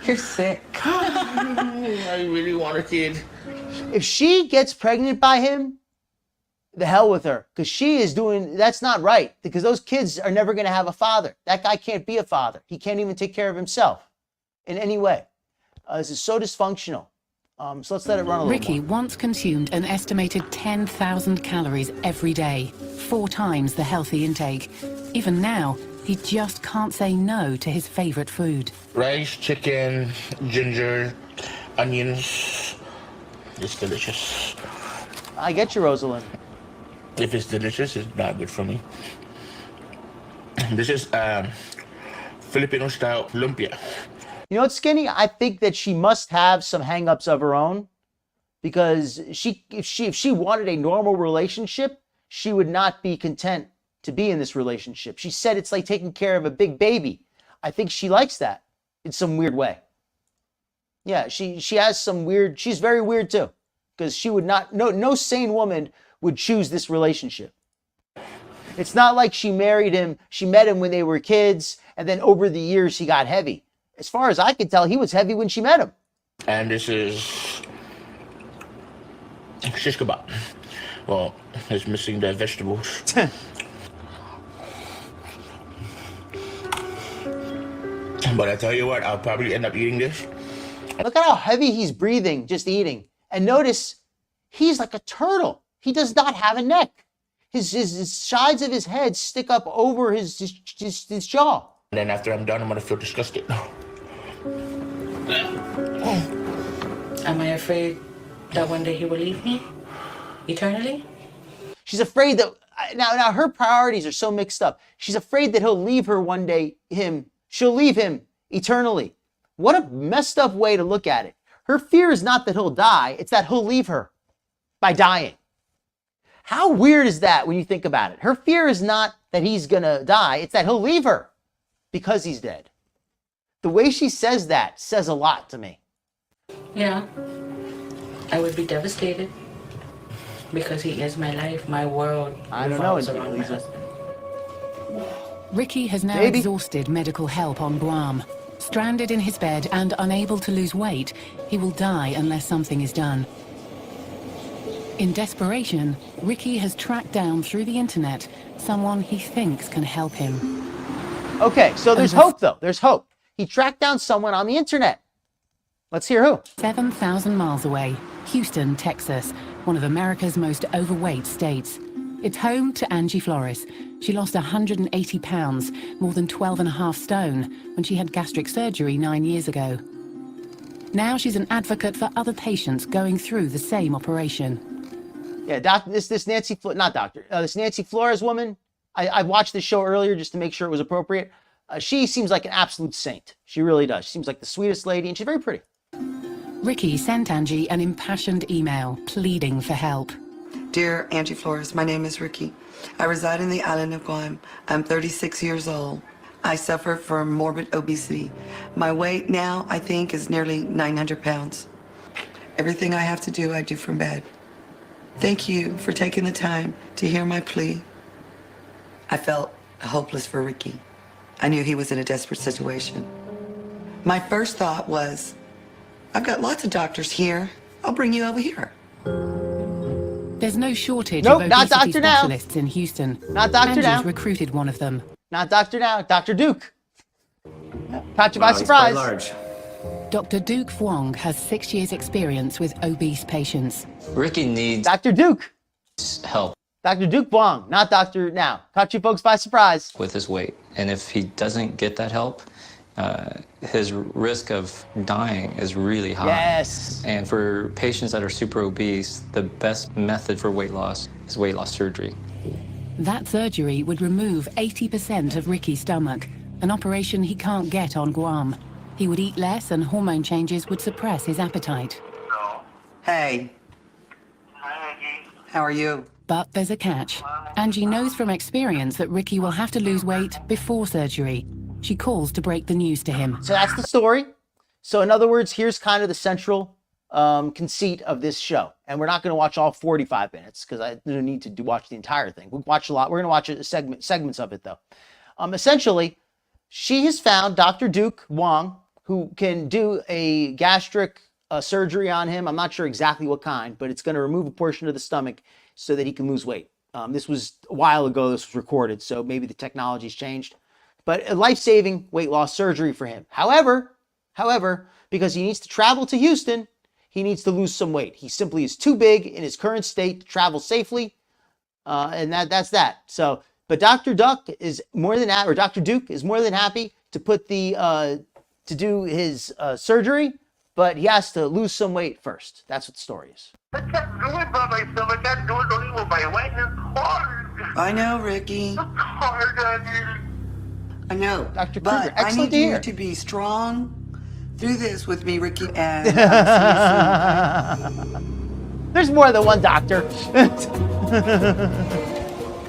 You're sick. I really want a kid. If she gets pregnant by him, the hell with her, because she is doing, that's not right, because those kids are never going to have a father. That guy can't be a father. He can't even take care of himself in any way. This is so dysfunctional. So let's let it run a little Ricky more. once consumed an estimated 10,000 calories every day, 4 times the healthy intake. Even now, he just can't say no to his favorite food. Rice, chicken, ginger, onions. It's delicious. I get you, Rosalind. If it's delicious, it's not good for me. This is Filipino style lumpia. You know what's Skinny? I think that she must have some hang-ups of her own, because if she wanted a normal relationship, she would not be content to be in this relationship. She said it's like taking care of a big baby. I think she likes that in some weird way. Yeah, she has some weird, she's very weird too, because she would not, no sane woman would choose this relationship. It's not like she married him, she met him when they were kids, and then over the years he got heavy. As far as I could tell, he was heavy when she met him. And this is shish kebab. Well, it's missing the vegetables. But I tell you what, I'll probably end up eating this. Look at how heavy he's breathing just eating. And notice, he's like a turtle. He does not have a neck. His sides of his head stick up over his jaw. And then after I'm done, I'm gonna feel disgusted. Am I afraid that one day he will leave me? Eternally? She's afraid that, now her priorities are so mixed up. She's afraid that he'll leave her one day, she'll leave him eternally. What a messed up way to look at it. Her fear is not that he'll die, it's that he'll leave her by dying. How weird is that when you think about it? Her fear is not that he's gonna die, it's that he'll leave her because he's dead. The way she says that says a lot to me. Yeah. I would be devastated because he is my life, my world. I don't know, revolves around my Lisa. husband. Ricky has now Maybe. exhausted medical help on Guam. Stranded in his bed and unable to lose weight, he will die unless something is done. In desperation, Ricky has tracked down through the internet someone he thinks can help him. Okay, so there's hope though, there's hope. He tracked down someone on the internet. Let's hear who. 7,000 miles away, Houston, Texas, one of America's most overweight states. It's home to Angie Flores. She lost 180 pounds, more than 12 and a half stone, when she had gastric surgery 9 years ago. Now she's an advocate for other patients going through the same operation. Yeah, this Nancy Flores woman, I watched this show earlier just to make sure it was appropriate. She seems like an absolute saint. She really does. She seems like the sweetest lady, and she's very pretty. Ricky sent Angie an impassioned email pleading for help. Dear Angie Flores, my name is Ricky. I reside in the island of Guam. I'm 36 years old. I suffer from morbid obesity. My weight now, I think, is nearly 900 pounds. Everything I have to do, I do from bed. Thank you for taking the time to hear my plea. I felt hopeless for Ricky. I knew he was in a desperate situation. My first thought was, I've got lots of doctors here. I'll bring you over here. There's no shortage Nope, of not obesity Dr. Now. specialists in Houston. Not Dr. Angie's Now. recruited one of them. Not Dr. Now, Dr. Duke. Caught you by surprise. Large. Dr. Duke Wong has 6 years' experience with obese patients. Ricky needs Dr. Duke. help Dr. Duke Wong, not Dr. Now. Caught you folks by surprise. with his weight, and if he doesn't get that help, his risk of dying is really high. Yes. And for patients that are super obese, the best method for weight loss is weight loss surgery. That surgery would remove 80% of Ricky's stomach, an operation he can't get on Guam. He would eat less and hormone changes would suppress his appetite. Hey. How are you? But there's a catch. Angie knows from experience that Ricky will have to lose weight before surgery. She calls to break the news to him. So that's the story. So in other words, here's kind of the central conceit of this show. And we're not going to watch all 45 minutes because I don't need to watch the entire thing. We'll watch a lot. We're going to watch segments of it though. Essentially, she has found Dr. Duke Wong, who can do a gastric surgery on him. I'm not sure exactly what kind, but it's going to remove a portion of the stomach so that he can lose weight. This was a while ago this was recorded, so maybe the technology's changed. But a life-saving weight loss surgery for him. However, because he needs to travel to Houston, he needs to lose some weight. He simply is too big in his current state to travel safely, and that's that. So, but Dr. Duke is more than happy to put to do his surgery, but he has to lose some weight first. That's what the story is. I can't do it by myself. I can't do it only with my weight. It's hard. I know, Ricky. It's hard, Angie. I know. Dr. Kruger, But I excellent need to you hear. to be strong through this with me, Ricky. And There's more than one doctor.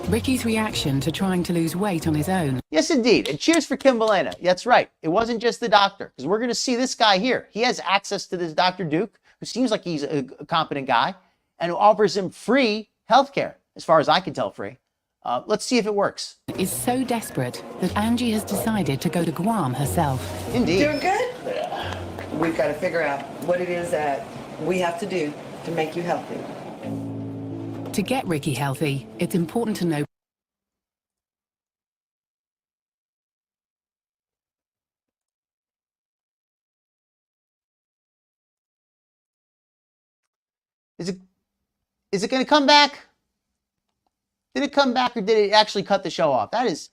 Ricky's reaction to trying to lose weight on his own. Yes, indeed. And cheers for Kim Valena. That's right. It wasn't just the doctor, because we're going to see this guy here. He has access to this Dr. Duke, who seems like he's a competent guy. and who offers him free healthcare, as far as I can tell, free. Let's see if it works. Is so desperate that Angie has decided to go to Guam herself. Indeed. Doing good? We've got to figure out what it is that we have to do to make you healthy. To get Ricky healthy, it's important to know Is it going to come back? Did it come back, or did it actually cut the show off? That is...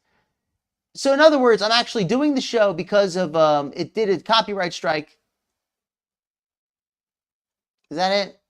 So in other words, I'm actually doing the show because of it did a copyright strike. Is that it?